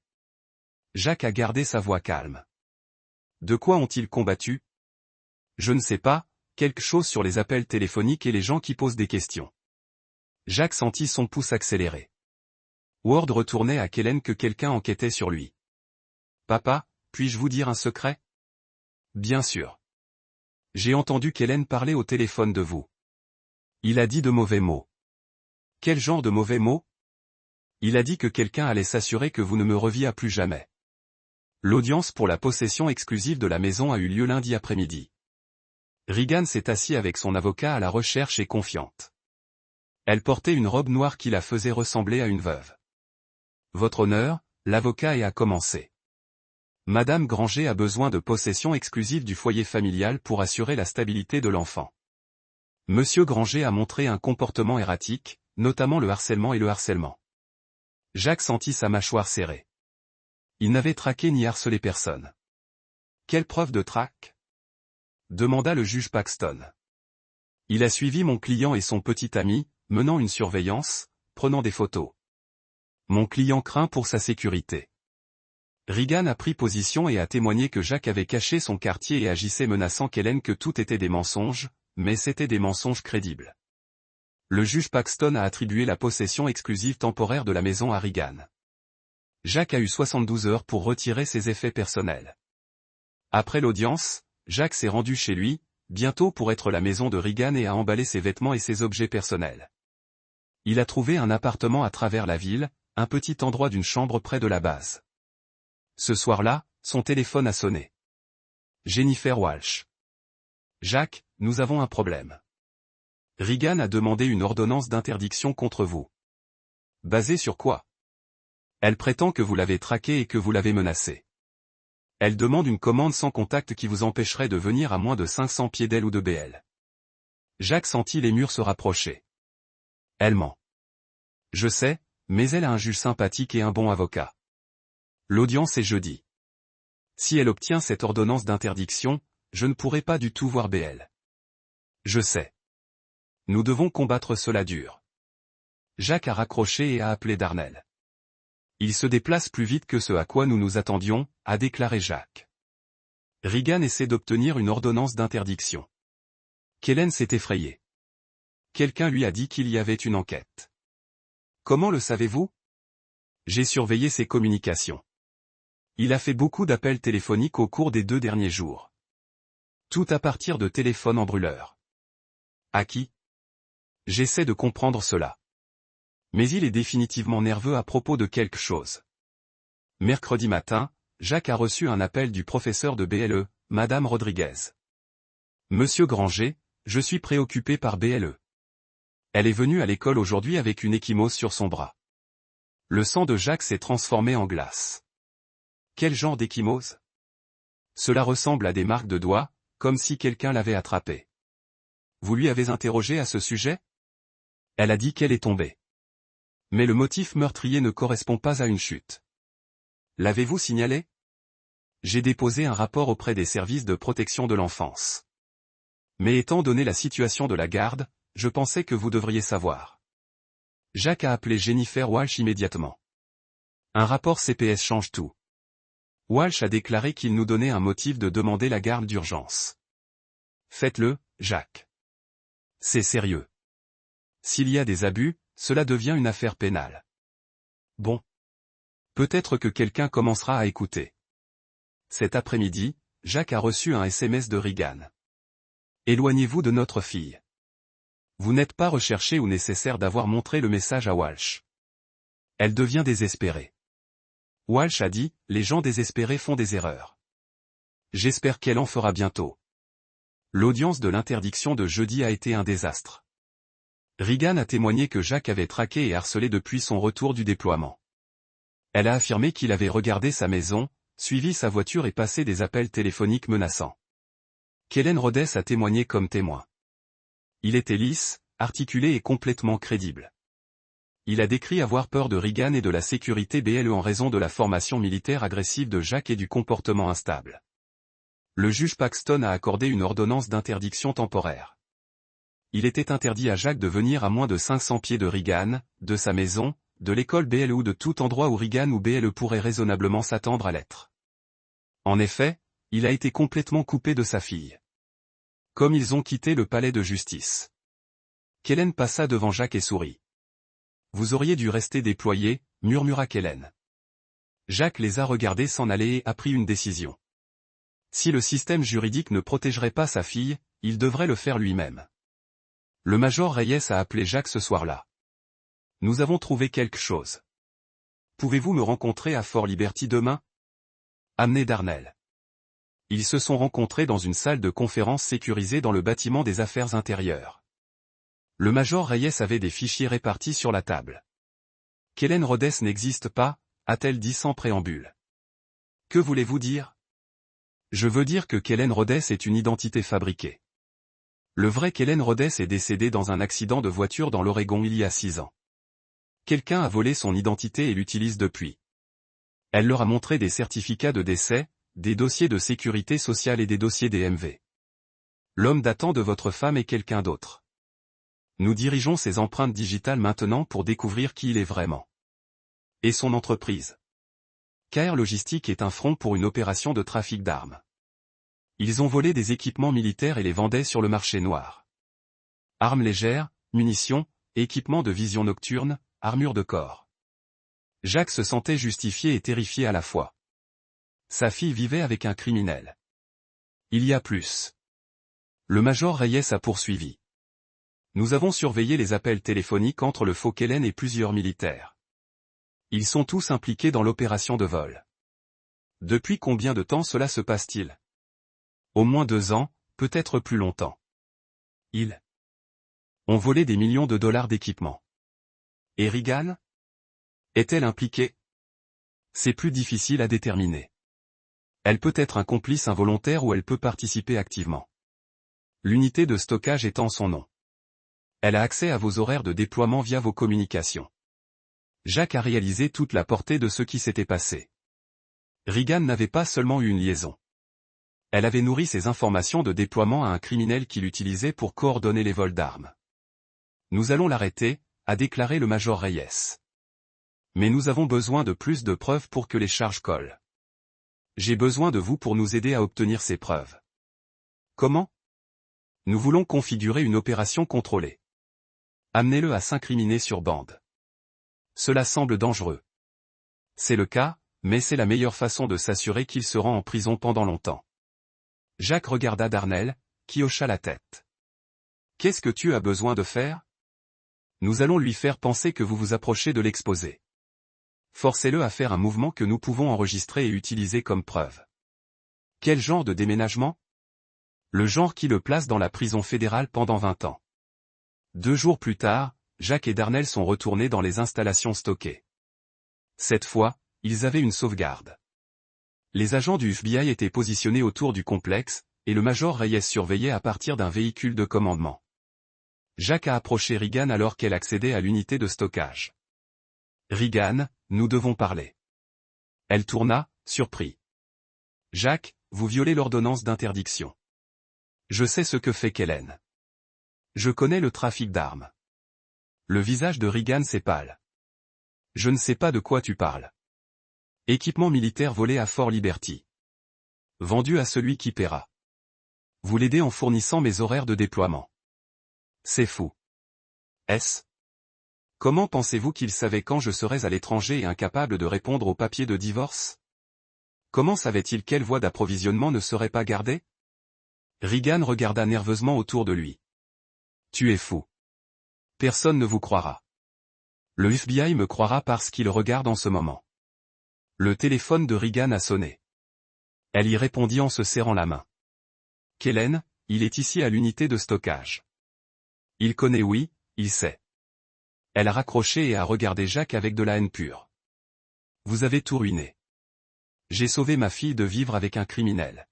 Jacques a gardé sa voix calme. De quoi ont-ils combattu? Je ne sais pas, quelque chose sur les appels téléphoniques et les gens qui posent des questions. Jacques sentit son pouce accélérer. Ward retournait à Kellen que quelqu'un enquêtait sur lui. Papa, puis-je vous dire un secret? Bien sûr. J'ai entendu Kellen parler au téléphone de vous. Il a dit de mauvais mots. Quel genre de mauvais mots? Il a dit que quelqu'un allait s'assurer que vous ne me reviez plus jamais. L'audience pour la possession exclusive de la maison a eu lieu lundi après-midi. Regan s'est assis avec son avocat à la recherche et confiante. Elle portait une robe noire qui la faisait ressembler à une veuve. Votre honneur, l'avocat a commencé. Madame Granger a besoin de possession exclusive du foyer familial pour assurer la stabilité de l'enfant. Monsieur Granger a montré un comportement erratique, notamment le harcèlement et le harcèlement. Jacques sentit sa mâchoire serrée. Il n'avait traqué ni harcelé personne. Quelle preuve de traque? Demanda le juge Paxton. Il a suivi mon client et son petit ami, menant une surveillance, prenant des photos. Mon client craint pour sa sécurité. Regan a pris position et a témoigné que Jacques avait caché son quartier et agissait menaçant Kellen que tout était des mensonges, mais c'était des mensonges crédibles. Le juge Paxton a attribué la possession exclusive temporaire de la maison à Regan. Jacques a eu 72 heures pour retirer ses effets personnels. Après l'audience, Jacques s'est rendu chez lui, bientôt pour être la maison de Regan et a emballé ses vêtements et ses objets personnels. Il a trouvé un appartement à travers la ville, un petit endroit d'une chambre près de la base. Ce soir-là, son téléphone a sonné. Jennifer Walsh. Jacques, nous avons un problème. Regan a demandé une ordonnance d'interdiction contre vous. Basée sur quoi? Elle prétend que vous l'avez traqué et que vous l'avez menacé. Elle demande une commande sans contact qui vous empêcherait de venir à moins de 500 pieds d'elle ou de BL. Jacques sentit les murs se rapprocher. Elle ment. Je sais, mais elle a un juge sympathique et un bon avocat. L'audience est jeudi. Si elle obtient cette ordonnance d'interdiction, je ne pourrai pas du tout voir BL. Je sais. Nous devons combattre cela dur. Jacques a raccroché et a appelé Darnel. Il se déplace plus vite que ce à quoi nous nous attendions, a déclaré Jacques. Regan essaie d'obtenir une ordonnance d'interdiction. Kellen s'est effrayé. Quelqu'un lui a dit qu'il y avait une enquête. Comment le savez-vous? J'ai surveillé ses communications. Il a fait beaucoup d'appels téléphoniques au cours des 2 derniers jours. Tout à partir de téléphones en brûleur. À qui? J'essaie de comprendre cela. Mais il est définitivement nerveux à propos de quelque chose. Mercredi matin, Jacques a reçu un appel du professeur de BLE, Madame Rodriguez. Monsieur Granger, je suis préoccupé par BLE. Elle est venue à l'école aujourd'hui avec une ecchymose sur son bras. Le sang de Jacques s'est transformé en glace. Quel genre d'ecchymose? Cela ressemble à des marques de doigts, comme si quelqu'un l'avait attrapé. Vous lui avez interrogé à ce sujet? Elle a dit qu'elle est tombée. Mais le motif meurtrier ne correspond pas à une chute. L'avez-vous signalé? J'ai déposé un rapport auprès des services de protection de l'enfance. Mais étant donné la situation de la garde, je pensais que vous devriez savoir. Jacques a appelé Jennifer Walsh immédiatement. Un rapport CPS change tout. Walsh a déclaré qu'il nous donnait un motif de demander la garde d'urgence. Faites-le, Jacques. C'est sérieux. S'il y a des abus, cela devient une affaire pénale. Bon. Peut-être que quelqu'un commencera à écouter. Cet après-midi, Jacques a reçu un SMS de Regan. Éloignez-vous de notre fille. Vous n'êtes pas recherché ou nécessaire d'avoir montré le message à Walsh. Elle devient désespérée. Walsh a dit, les gens désespérés font des erreurs. J'espère qu'elle en fera bientôt. L'audience de l'interdiction de jeudi a été un désastre. Regan a témoigné que Jacques avait traqué et harcelé depuis son retour du déploiement. Elle a affirmé qu'il avait regardé sa maison, suivi sa voiture et passé des appels téléphoniques menaçants. Kellen Rhodes a témoigné comme témoin. Il était lisse, articulé et complètement crédible. Il a décrit avoir peur de Regan et de la sécurité BLE en raison de la formation militaire agressive de Jacques et du comportement instable. Le juge Paxton a accordé une ordonnance d'interdiction temporaire. Il était interdit à Jacques de venir à moins de 500 pieds de Regan, de sa maison, de l'école BLE ou de tout endroit où Regan ou BLE pourrait raisonnablement s'attendre à l'être. En effet, il a été complètement coupé de sa fille. Comme ils ont quitté le palais de justice. Kellen passa devant Jacques et sourit. Vous auriez dû rester déployé, murmura Kellen. Jacques les a regardés s'en aller et a pris une décision. Si le système juridique ne protégerait pas sa fille, il devrait le faire lui-même. Le major Reyes a appelé Jacques ce soir-là. Nous avons trouvé quelque chose. Pouvez-vous me rencontrer à Fort Liberty demain? Amenez Darnel. Ils se sont rencontrés dans une salle de conférence sécurisée dans le bâtiment des affaires intérieures. Le major Reyes avait des fichiers répartis sur la table. Kellen Rhodes n'existe pas, a-t-elle dit sans préambule. Que voulez-vous dire? Je veux dire que Kellen Rhodes est une identité fabriquée. Le vrai Kellen Rhodes est décédé dans un accident de voiture dans l'Oregon il y a 6 ans. Quelqu'un a volé son identité et l'utilise depuis. Elle leur a montré des certificats de décès, des dossiers de sécurité sociale et des dossiers DMV. L'homme datant de votre femme est quelqu'un d'autre. Nous dirigeons ses empreintes digitales maintenant pour découvrir qui il est vraiment. Et son entreprise. KR Logistique est un front pour une opération de trafic d'armes. Ils ont volé des équipements militaires et les vendaient sur le marché noir. Armes légères, munitions, équipements de vision nocturne, armure de corps. Jacques se sentait justifié et terrifié à la fois. Sa fille vivait avec un criminel. Il y a plus. Le major Reyes a poursuivi. Nous avons surveillé les appels téléphoniques entre le faux Kellen et plusieurs militaires. Ils sont tous impliqués dans l'opération de vol. Depuis combien de temps cela se passe-t-il? Au moins 2 ans, peut-être plus longtemps. Ils ont volé des millions de dollars d'équipements. Et Regan? Est-elle impliquée? C'est plus difficile à déterminer. Elle peut être un complice involontaire ou elle peut participer activement. L'unité de stockage étant son nom. Elle a accès à vos horaires de déploiement via vos communications. Jacques a réalisé toute la portée de ce qui s'était passé. Regan n'avait pas seulement eu une liaison. Elle avait nourri ses informations de déploiement à un criminel qui l'utilisait pour coordonner les vols d'armes. Nous allons l'arrêter, a déclaré le major Reyes. Mais nous avons besoin de plus de preuves pour que les charges collent. J'ai besoin de vous pour nous aider à obtenir ces preuves. Comment? Nous voulons configurer une opération contrôlée. Amenez-le à s'incriminer sur bande. Cela semble dangereux. C'est le cas, mais c'est la meilleure façon de s'assurer qu'il se rend en prison pendant longtemps. Jacques regarda Darnell, qui hocha la tête. Qu'est-ce que tu as besoin de faire? Nous allons lui faire penser que vous vous approchez de l'exposé. Forcez-le à faire un mouvement que nous pouvons enregistrer et utiliser comme preuve. Quel genre de déménagement? Le genre qui le place dans la prison fédérale pendant 20 ans. 2 jours plus tard, Jacques et Darnell sont retournés dans les installations stockées. Cette fois, ils avaient une sauvegarde. Les agents du FBI étaient positionnés autour du complexe, et le major Reyes surveillait à partir d'un véhicule de commandement. Jacques a approché Regan alors qu'elle accédait à l'unité de stockage. Regan, nous devons parler. Elle tourna, surpris. Jacques, vous violez l'ordonnance d'interdiction. Je sais ce que fait Kellen. Je connais le trafic d'armes. Le visage de Regan s'épale. Je ne sais pas de quoi tu parles. Équipement militaire volé à Fort Liberty. Vendu à celui qui paiera. Vous l'aidez en fournissant mes horaires de déploiement. C'est fou. Est-ce? Comment pensez-vous qu'il savait quand je serais à l'étranger et incapable de répondre aux papiers de divorce? Comment savait-il quelle voie d'approvisionnement ne serait pas gardée? Regan regarda nerveusement autour de lui. Tu es fou. Personne ne vous croira. Le FBI me croira parce qu'il regarde en ce moment. Le téléphone de Regan a sonné. Elle y répondit en se serrant la main. Kellen, il est ici à l'unité de stockage. Il connaît, oui, il sait. Elle a raccroché et a regardé Jacques avec de la haine pure. Vous avez tout ruiné. J'ai sauvé ma fille de vivre avec un criminel.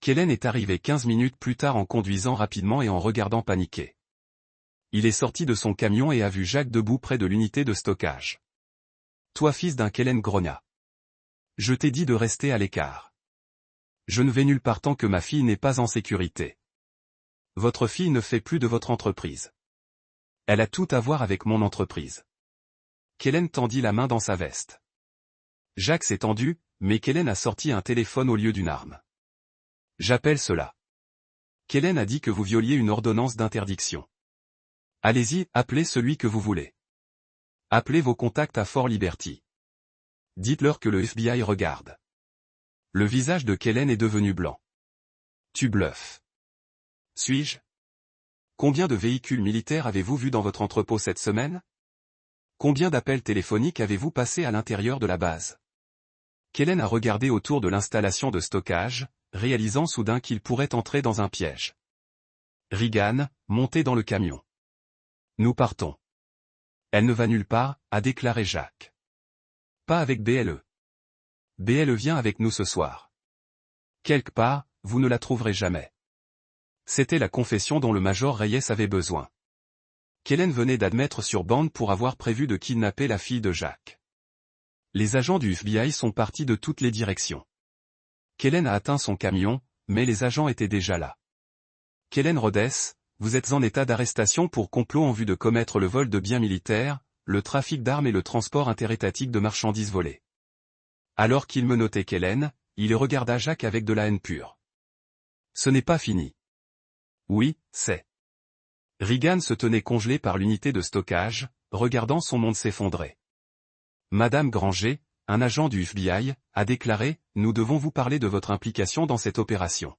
Kellen est arrivé 15 minutes plus tard en conduisant rapidement et en regardant paniqué. Il est sorti de son camion et a vu Jacques debout près de l'unité de stockage. Toi fils d'un Kellen grogna. Je t'ai dit de rester à l'écart. Je ne vais nulle part tant que ma fille n'est pas en sécurité. Votre fille ne fait plus de votre entreprise. Elle a tout à voir avec mon entreprise. Kellen tendit la main dans sa veste. Jacques s'est tendu, mais Kellen a sorti un téléphone au lieu d'une arme. J'appelle cela. Kellen a dit que vous violiez une ordonnance d'interdiction. Allez-y, appelez celui que vous voulez. Appelez vos contacts à Fort Liberty. Dites-leur que le FBI regarde. Le visage de Kellen est devenu blanc. Tu bluffes. Suis-je? Combien de véhicules militaires avez-vous vus dans votre entrepôt cette semaine? Combien d'appels téléphoniques avez-vous passés à l'intérieur de la base? Kellen a regardé autour de l'installation de stockage, réalisant soudain qu'il pourrait entrer dans un piège. Regan, montez dans le camion. Nous partons. Elle ne va nulle part, a déclaré Jacques. Pas avec BLE. BLE vient avec nous ce soir. Quelque part, vous ne la trouverez jamais. C'était la confession dont le major Reyes avait besoin. Kellen venait d'admettre sur bande pour avoir prévu de kidnapper la fille de Jacques. Les agents du FBI sont partis de toutes les directions. Kellen a atteint son camion, mais les agents étaient déjà là. Kellen Rhodes, vous êtes en état d'arrestation pour complot en vue de commettre le vol de biens militaires, le trafic d'armes et le transport interétatique de marchandises volées. Alors qu'il menottait Kellen, il regarda Jacques avec de la haine pure. Ce n'est pas fini. Oui, c'est. Regan se tenait congelé par l'unité de stockage, regardant son monde s'effondrer. Madame Granger, un agent du FBI, a déclaré, nous devons vous parler de votre implication dans cette opération.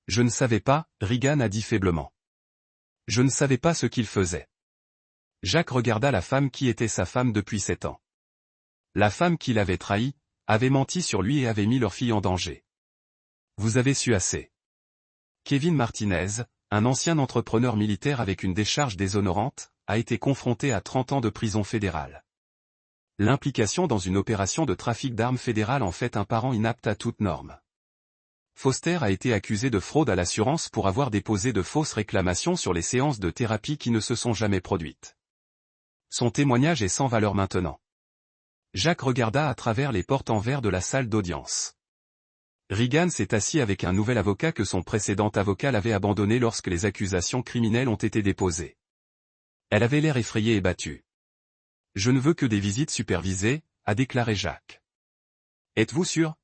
Je ne savais pas, Regan a dit faiblement. Je ne savais pas ce qu'il faisait. Jacques regarda la femme qui était sa femme depuis 7 ans. La femme qui l'avait trahi, avait menti sur lui et avait mis leur fille en danger. Vous avez su assez. Kevin Martinez, un ancien entrepreneur militaire avec une décharge déshonorante, a été confronté à 30 ans de prison fédérale. L'implication dans une opération de trafic d'armes fédérale en fait un parent inapte à toute norme. Foster a été accusé de fraude à l'assurance pour avoir déposé de fausses réclamations sur les séances de thérapie qui ne se sont jamais produites. Son témoignage est sans valeur maintenant. Jack regarda à travers les portes en verre de la salle d'audience. Regan s'est assis avec un nouvel avocat que son précédent avocat l'avait abandonné lorsque les accusations criminelles ont été déposées. Elle avait l'air effrayée et battue. « Je ne veux que des visites supervisées », a déclaré Jack. « Êtes-vous sûr ?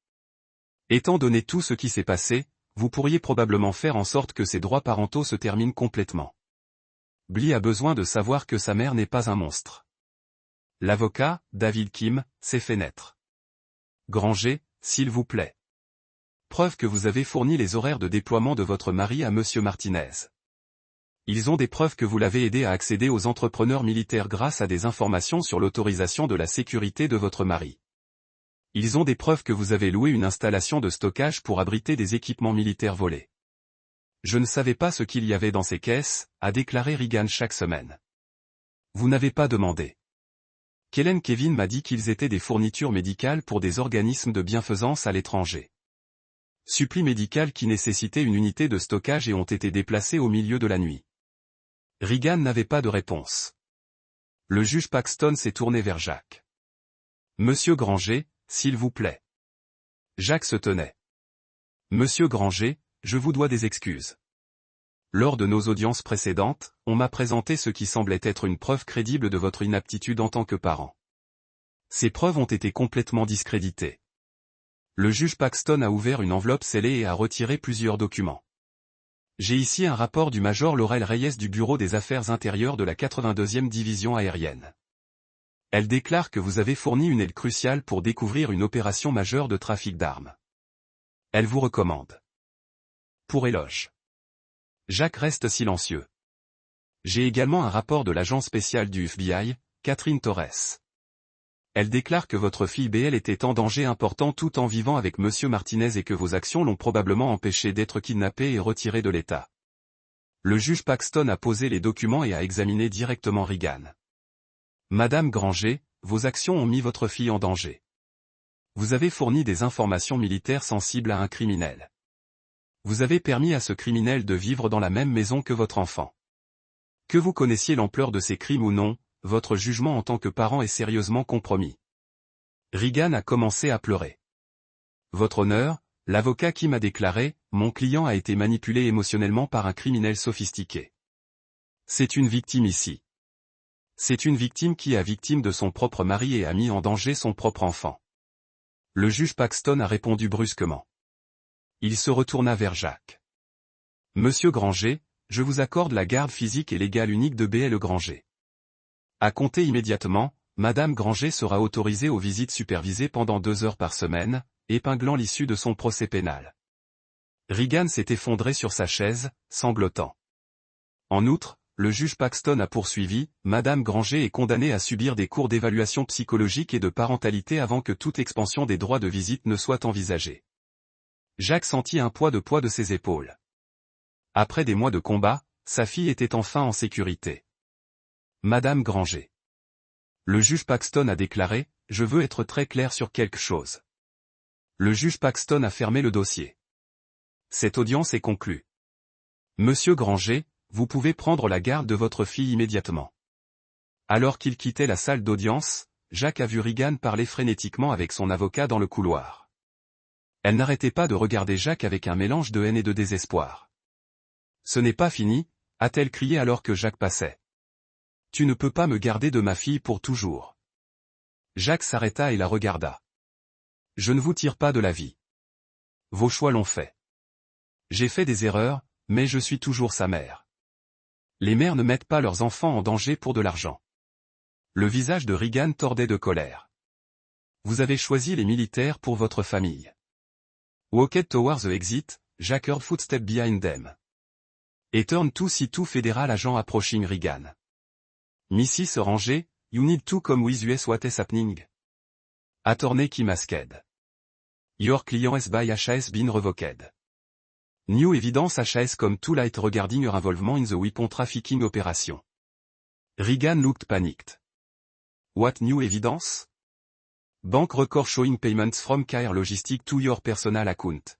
Étant donné tout ce qui s'est passé, vous pourriez probablement faire en sorte que ses droits parentaux se terminent complètement. Bly a besoin de savoir que sa mère n'est pas un monstre. » L'avocat, David Kim, s'est fait naître. « Granger, s'il vous plaît. Preuve que vous avez fourni les horaires de déploiement de votre mari à Monsieur Martinez. Ils ont des preuves que vous l'avez aidé à accéder aux entrepreneurs militaires grâce à des informations sur l'autorisation de la sécurité de votre mari. Ils ont des preuves que vous avez loué une installation de stockage pour abriter des équipements militaires volés. Je ne savais pas ce qu'il y avait dans ces caisses, a déclaré Regan chaque semaine. Vous n'avez pas demandé. Kellen Kevin m'a dit qu'ils étaient des fournitures médicales pour des organismes de bienfaisance à l'étranger. Supplis médicales qui nécessitaient une unité de stockage et ont été déplacées au milieu de la nuit. Regan n'avait pas de réponse. Le juge Paxton s'est tourné vers Jack. Monsieur Granger, s'il vous plaît. Jack se tenait. Monsieur Granger, je vous dois des excuses. Lors de nos audiences précédentes, on m'a présenté ce qui semblait être une preuve crédible de votre inaptitude en tant que parent. Ces preuves ont été complètement discréditées. Le juge Paxton a ouvert une enveloppe scellée et a retiré plusieurs documents. J'ai ici un rapport du major Laurel Reyes du Bureau des Affaires intérieures de la 82e division aérienne. Elle déclare que vous avez fourni une aide cruciale pour découvrir une opération majeure de trafic d'armes. Elle vous recommande. Pour éloge. Jack reste silencieux. J'ai également un rapport de l'agent spécial du FBI, Catherine Torres. Elle déclare que votre fille BL était en danger important tout en vivant avec Monsieur Martinez et que vos actions l'ont probablement empêché d'être kidnappée et retirée de l'État. Le juge Paxton a posé les documents et a examiné directement Regan. Madame Granger, vos actions ont mis votre fille en danger. Vous avez fourni des informations militaires sensibles à un criminel. Vous avez permis à ce criminel de vivre dans la même maison que votre enfant. Que vous connaissiez l'ampleur de ces crimes ou non, votre jugement en tant que parent est sérieusement compromis. Regan a commencé à pleurer. Votre honneur, l'avocat qui m'a déclaré, mon client a été manipulé émotionnellement par un criminel sophistiqué. C'est une victime ici. C'est une victime qui est victime de son propre mari et a mis en danger son propre enfant. Le juge Paxton a répondu brusquement. Il se retourna vers Jack. Monsieur Granger, je vous accorde la garde physique et légale unique de B.L. Granger. À compter immédiatement, Madame Granger sera autorisée aux visites supervisées pendant 2 heures par semaine, épinglant l'issue de son procès pénal. Regan s'est effondré sur sa chaise, sanglotant. En outre, le juge Paxton a poursuivi, Madame Granger est condamnée à subir des cours d'évaluation psychologique et de parentalité avant que toute expansion des droits de visite ne soit envisagée. Jack sentit un poids de ses épaules. Après des mois de combat, sa fille était enfin en sécurité. Madame Granger. Le juge Paxton a déclaré, je veux être très clair sur quelque chose. Le juge Paxton a fermé le dossier. Cette audience est conclue. Monsieur Granger, vous pouvez prendre la garde de votre fille immédiatement. Alors qu'il quittait la salle d'audience, Jack a vu Regan parler frénétiquement avec son avocat dans le couloir. Elle n'arrêtait pas de regarder Jack avec un mélange de haine et de désespoir. Ce n'est pas fini, a-t-elle crié alors que Jack passait. Tu ne peux pas me garder de ma fille pour toujours. Jack s'arrêta et la regarda. Je ne vous tire pas de la vie. Vos choix l'ont fait. J'ai fait des erreurs, mais je suis toujours sa mère. Les mères ne mettent pas leurs enfants en danger pour de l'argent. Le visage de Regan tordait de colère. Vous avez choisi les militaires pour votre famille. Walked towards the exit, Jack heard footsteps behind them. Et turn to see two federal agents approaching Regan. Mrs. Ranger, you need to come with us what is happening. Attorney Kim Asked. Your client has by HAS been revoked. New evidence HAS come to light regarding her involvement in the weapon trafficking operation. Regan looked panicked. What new evidence? Bank record showing payments from Care Logistic to your personal account.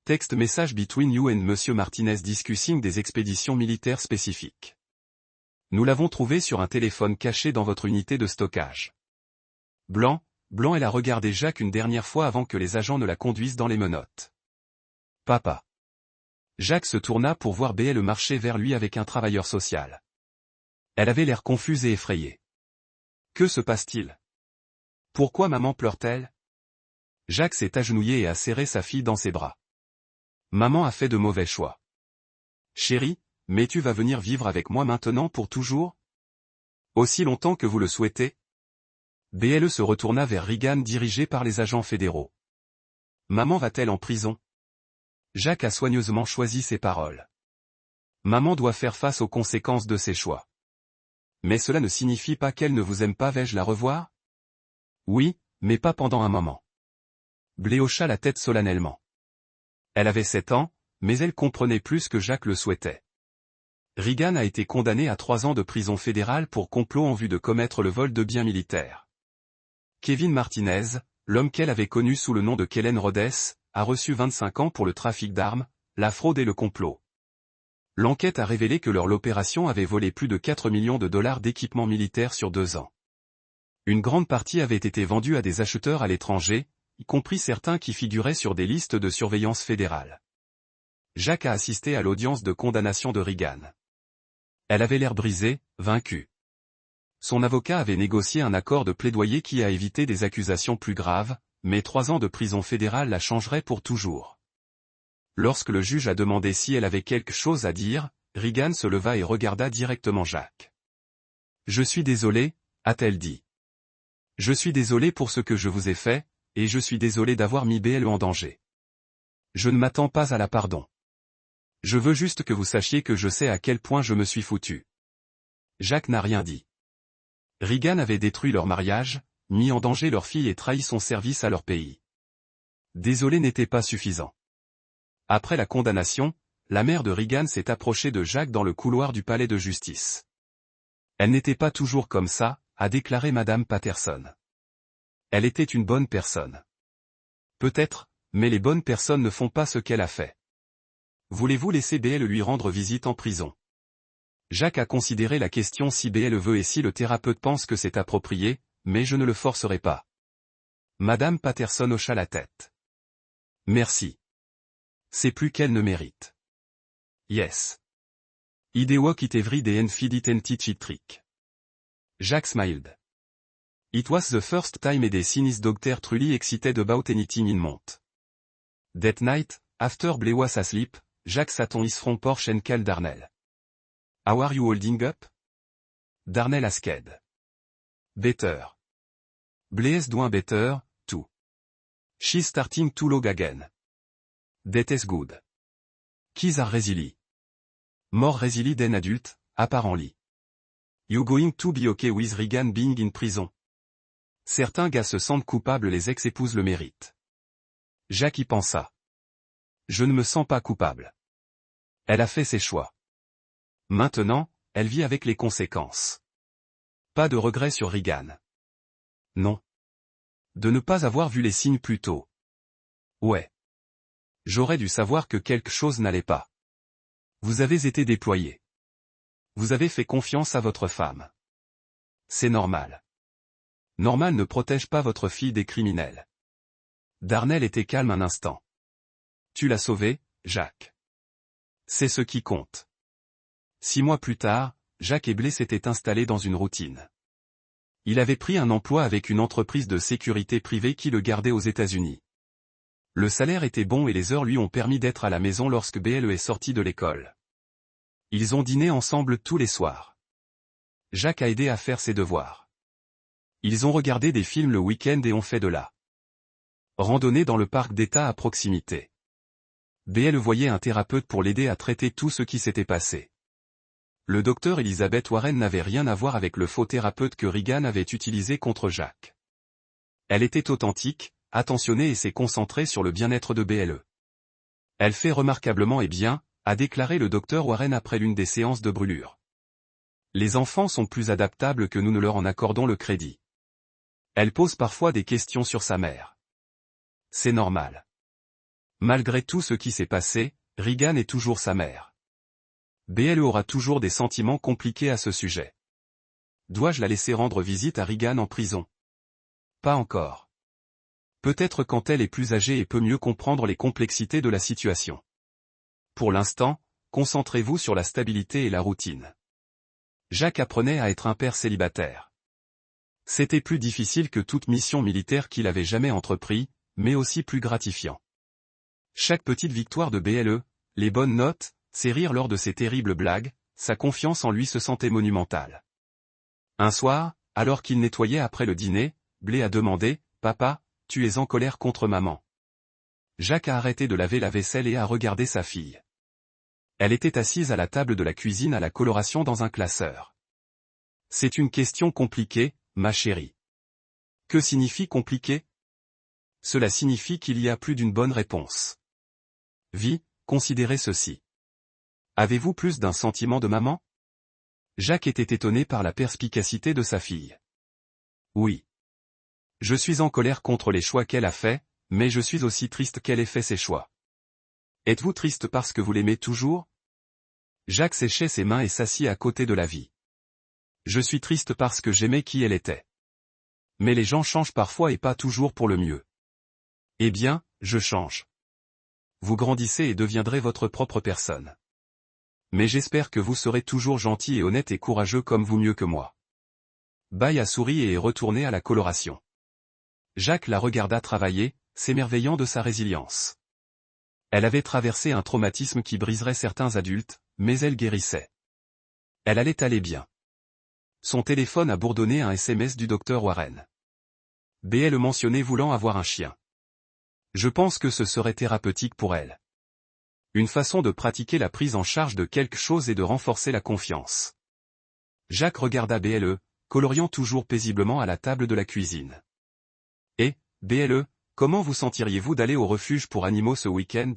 Text message between you and Monsieur Martinez discussing des expéditions militaires spécifiques. Nous l'avons trouvé sur un téléphone caché dans votre unité de stockage. Blanc, elle a regardé Jacques une dernière fois avant que les agents ne la conduisent dans les menottes. Papa. Jacques se tourna pour voir BL marcher vers lui avec un travailleur social. Elle avait l'air confuse et effrayée. Que se passe-t-il? Pourquoi maman pleure-t-elle? Jacques s'est agenouillé et a serré sa fille dans ses bras. Maman a fait de mauvais choix. Chérie, mais tu vas venir vivre avec moi maintenant pour toujours? Aussi longtemps que vous le souhaitez? BLE se retourna vers Regan dirigé par les agents fédéraux. Maman va-t-elle en prison? Jacques a soigneusement choisi ses paroles. Maman doit faire face aux conséquences de ses choix. Mais cela ne signifie pas qu'elle ne vous aime pas, vais-je la revoir? Oui, mais pas pendant un moment. Blé hocha la tête solennellement. Elle avait 7 ans, mais elle comprenait plus que Jacques le souhaitait. Regan a été condamné à 3 ans de prison fédérale pour complot en vue de commettre le vol de biens militaires. Kevin Martinez, l'homme qu'elle avait connu sous le nom de Kellen Rhodes, a reçu 25 ans pour le trafic d'armes, la fraude et le complot. L'enquête a révélé que l'opération avait volé plus de 4 millions de dollars d'équipements militaires sur 2 ans. Une grande partie avait été vendue à des acheteurs à l'étranger, y compris certains qui figuraient sur des listes de surveillance fédérale. Jacques a assisté à l'audience de condamnation de Regan. Elle avait l'air brisée, vaincue. Son avocat avait négocié un accord de plaidoyer qui a évité des accusations plus graves, mais 3 ans de prison fédérale la changeraient pour toujours. Lorsque le juge a demandé si elle avait quelque chose à dire, Regan se leva et regarda directement Jacques. « Je suis désolé, a-t-elle dit. Je suis désolé pour ce que je vous ai fait, et je suis désolé d'avoir mis BL en danger. Je ne m'attends pas à la pardon. Je veux juste que vous sachiez que je sais à quel point je me suis foutu. » Jacques n'a rien dit. Regan avait détruit leur mariage, mis en danger leur fille et trahi son service à leur pays. Désolé n'était pas suffisant. Après la condamnation, la mère de Regan s'est approchée de Jacques dans le couloir du palais de justice. Elle n'était pas toujours comme ça, a déclaré Madame Patterson. Elle était une bonne personne. Peut-être, mais les bonnes personnes ne font pas ce qu'elle a fait. Voulez-vous laisser BL lui rendre visite en prison? Jacques a considéré la question si BL veut et si le thérapeute pense que c'est approprié, mais je ne le forcerai pas. Madame Patterson hocha la tête. Merci. C'est plus qu'elle ne mérite. Yes. Idewok it every day and feed it and teach it trick. Jacques smiled. It was the first time a cynic doctor truly excited about anything in month. That night, after Blé was asleep, Jacques sat on his front porch and called Darnell. How are you holding up? Darnell asked. Better. Blé is doing better, too. She's starting to log again. That is good. Kids are resilient. More resilient than adult, apparently. You going to be okay with Regan being in prison? Certains gars se sentent coupables, les ex-épouses le méritent. Jacques y pensa. Je ne me sens pas coupable. Elle a fait ses choix. Maintenant, elle vit avec les conséquences. Pas de regret sur Regan. Non. De ne pas avoir vu les signes plus tôt. Ouais. J'aurais dû savoir que quelque chose n'allait pas. Vous avez été déployé. Vous avez fait confiance à votre femme. C'est normal. Normal ne protège pas votre fille des criminels. Darnell était calme un instant. Tu l'as sauvé, Jacques. C'est ce qui compte. 6 mois plus tard, Jacques et Blé s'étaient installés dans une routine. Il avait pris un emploi avec une entreprise de sécurité privée qui le gardait aux États-Unis. Le salaire était bon et les heures lui ont permis d'être à la maison lorsque BL est sorti de l'école. Ils ont dîné ensemble tous les soirs. Jacques a aidé à faire ses devoirs. Ils ont regardé des films le week-end et ont fait de la randonnée dans le parc d'État à proximité. BL voyait un thérapeute pour l'aider à traiter tout ce qui s'était passé. Le docteur Elizabeth Warren n'avait rien à voir avec le faux thérapeute que Regan avait utilisé contre Jacques. Elle était authentique, attentionnée et s'est concentrée sur le bien-être de BLE. Elle fait remarquablement et bien, a déclaré le docteur Warren après l'une des séances de brûlure. Les enfants sont plus adaptables que nous ne leur en accordons le crédit. Elle pose parfois des questions sur sa mère. C'est normal. Malgré tout ce qui s'est passé, Regan est toujours sa mère. BL aura toujours des sentiments compliqués à ce sujet. Dois-je la laisser rendre visite à Regan en prison? Pas encore. Peut-être quand elle est plus âgée et peut mieux comprendre les complexités de la situation. Pour l'instant, concentrez-vous sur la stabilité et la routine. Jacques apprenait à être un père célibataire. C'était plus difficile que toute mission militaire qu'il avait jamais entrepris, mais aussi plus gratifiant. Chaque petite victoire de BLE, les bonnes notes, ses rires lors de ses terribles blagues, sa confiance en lui se sentait monumentale. Un soir, alors qu'il nettoyait après le dîner, Blé a demandé « Papa, tu es en colère contre maman ?» Jacques a arrêté de laver la vaisselle et a regardé sa fille. Elle était assise à la table de la cuisine à la coloration dans un classeur. « C'est une question compliquée, ma chérie. » Que signifie compliqué? Cela signifie qu'il y a plus d'une bonne réponse. Vi, considérez ceci. Avez-vous plus d'un sentiment de maman? Jacques était étonné par la perspicacité de sa fille. Oui. Je suis en colère contre les choix qu'elle a faits, mais je suis aussi triste qu'elle ait fait ses choix. Êtes-vous triste parce que vous l'aimez toujours? Jacques séchait ses mains et s'assit à côté de la vie. Je suis triste parce que j'aimais qui elle était. Mais les gens changent parfois et pas toujours pour le mieux. Eh bien, je change. Vous grandissez et deviendrez votre propre personne. Mais j'espère que vous serez toujours gentil et honnête et courageux comme vous mieux que moi. Baye a souri et est retourné à la coloration. Jacques la regarda travailler, s'émerveillant de sa résilience. Elle avait traversé un traumatisme qui briserait certains adultes, mais elle guérissait. Elle allait aller bien. Son téléphone a bourdonné un SMS du docteur Warren. BL mentionnait voulant avoir un chien. Je pense que ce serait thérapeutique pour elle. Une façon de pratiquer la prise en charge de quelque chose et de renforcer la confiance. Jacques regarda BLE, coloriant toujours paisiblement à la table de la cuisine. Et, BLE, comment vous sentiriez-vous d'aller au refuge pour animaux ce week-end?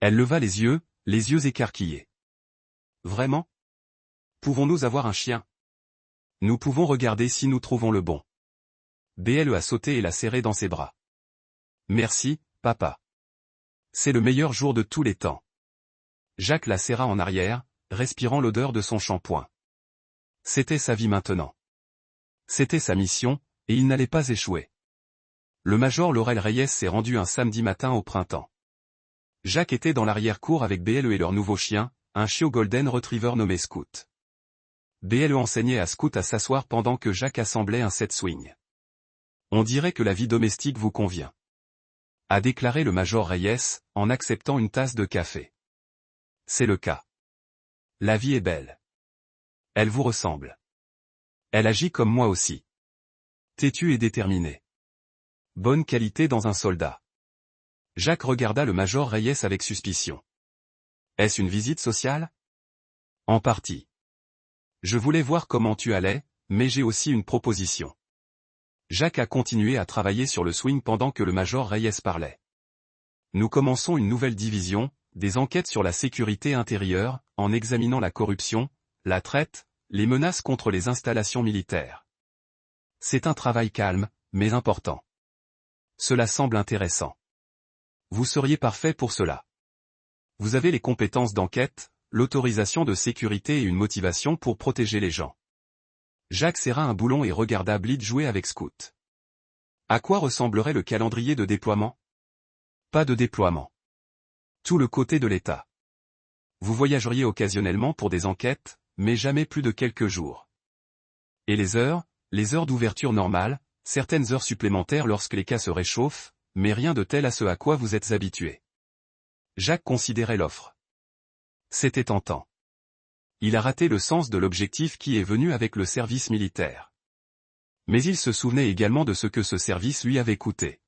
Elle leva les yeux écarquillés. Vraiment? Pouvons-nous avoir un chien? Nous pouvons regarder si nous trouvons le bon. BLE a sauté et l'a serré dans ses bras. Merci, papa. C'est le meilleur jour de tous les temps. Jacques la serra en arrière, respirant l'odeur de son shampoing. C'était sa vie maintenant. C'était sa mission, et il n'allait pas échouer. Le major Laurel Reyes s'est rendu un samedi matin au printemps. Jacques était dans l'arrière-cour avec BLE et leur nouveau chien, un chiot golden retriever nommé Scout. BLE enseignait à Scout à s'asseoir pendant que Jacques assemblait un set swing. On dirait que la vie domestique vous convient, a déclaré le major Reyes, en acceptant une tasse de café. C'est le cas. La vie est belle. Elle vous ressemble. Elle agit comme moi aussi. Têtue et déterminée. Bonne qualité dans un soldat. Jacques regarda le major Reyes avec suspicion. Est-ce une visite sociale? En partie. Je voulais voir comment tu allais, mais j'ai aussi une proposition. Jacques a continué à travailler sur le swing pendant que le major Reyes parlait. Nous commençons une nouvelle division, des enquêtes sur la sécurité intérieure, en examinant la corruption, la traite, les menaces contre les installations militaires. C'est un travail calme, mais important. Cela semble intéressant. Vous seriez parfait pour cela. Vous avez les compétences d'enquête, l'autorisation de sécurité et une motivation pour protéger les gens. Jacques serra un boulon et regarda Blitz jouer avec Scout. À quoi ressemblerait le calendrier de déploiement? Pas de déploiement. Tout le côté de l'État. Vous voyageriez occasionnellement pour des enquêtes, mais jamais plus de quelques jours. Et les heures d'ouverture normales, certaines heures supplémentaires lorsque les cas se réchauffent, mais rien de tel à ce à quoi vous êtes habitué. Jacques considérait l'offre. C'était tentant. Il a raté le sens de l'objectif qui est venu avec le service militaire. Mais il se souvenait également de ce que ce service lui avait coûté.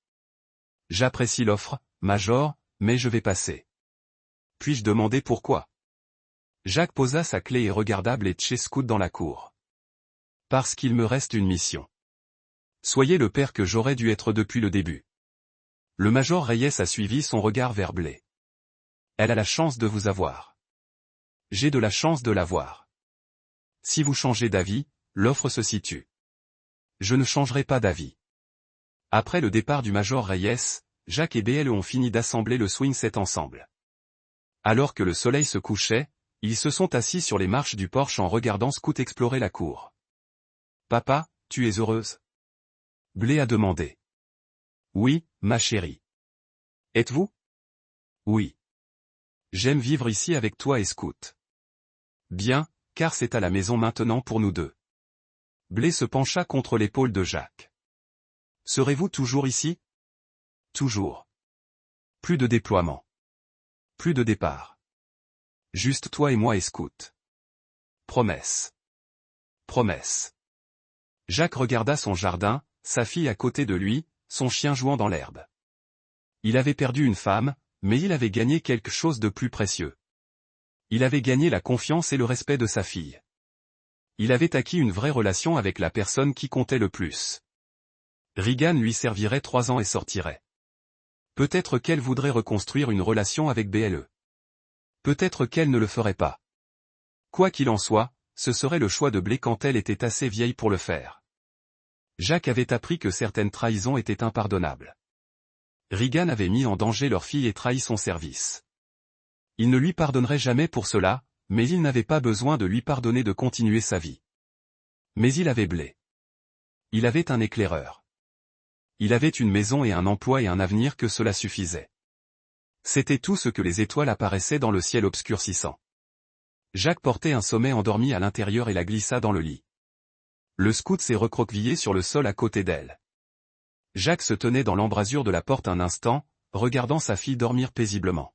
J'apprécie l'offre, Major, mais je vais passer. Puis-je demander pourquoi? Jacques posa sa clé et regarda Bletchley Scout dans la cour. Parce qu'il me reste une mission. Soyez le père que j'aurais dû être depuis le début. Le major Reyes a suivi son regard vers Blé. Elle a la chance de vous avoir. J'ai de la chance de l'avoir. Si vous changez d'avis, l'offre se situe. Je ne changerai pas d'avis. Après le départ du Major Reyes, Jacques et BL ont fini d'assembler le swing set ensemble. Alors que le soleil se couchait, ils se sont assis sur les marches du porche en regardant Scout explorer la cour. « Papa, tu es heureuse ?» Blé a demandé. « Oui, ma chérie. »« Êtes-vous » ?« Oui. J'aime vivre ici avec toi et Scout. »« Bien, car c'est à la maison maintenant pour nous deux. » Blé se pencha contre l'épaule de Jacques. « Serez-vous toujours ici ?»« Toujours. Plus de déploiement. Plus de départ. Juste toi et moi et Scout. Promesse. Promesse. » Jacques regarda son jardin, sa fille à côté de lui, son chien jouant dans l'herbe. Il avait perdu une femme, mais il avait gagné quelque chose de plus précieux. Il avait gagné la confiance et le respect de sa fille. Il avait acquis une vraie relation avec la personne qui comptait le plus. Regan lui servirait 3 ans et sortirait. Peut-être qu'elle voudrait reconstruire une relation avec BLE. Peut-être qu'elle ne le ferait pas. Quoi qu'il en soit, ce serait le choix de Blé quand elle était assez vieille pour le faire. Jacques avait appris que certaines trahisons étaient impardonnables. Regan avait mis en danger leur fille et trahi son service. Il ne lui pardonnerait jamais pour cela, mais il n'avait pas besoin de lui pardonner de continuer sa vie. Mais il avait Blé. Il avait un éclaireur. Il avait une maison et un emploi et un avenir que cela suffisait. C'était tout ce que les étoiles apparaissaient dans le ciel obscurcissant. Jacques portait un sommet endormi à l'intérieur et la glissa dans le lit. Le Scout s'est recroquevillé sur le sol à côté d'elle. Jacques se tenait dans l'embrasure de la porte un instant, regardant sa fille dormir paisiblement.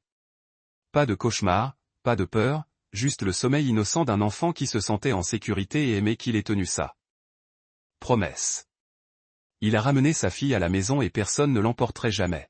Pas de cauchemar, pas de peur, juste le sommeil innocent d'un enfant qui se sentait en sécurité et aimait qu'il ait tenu ça. Promesse. Il a ramené sa fille à la maison et personne ne l'emporterait jamais.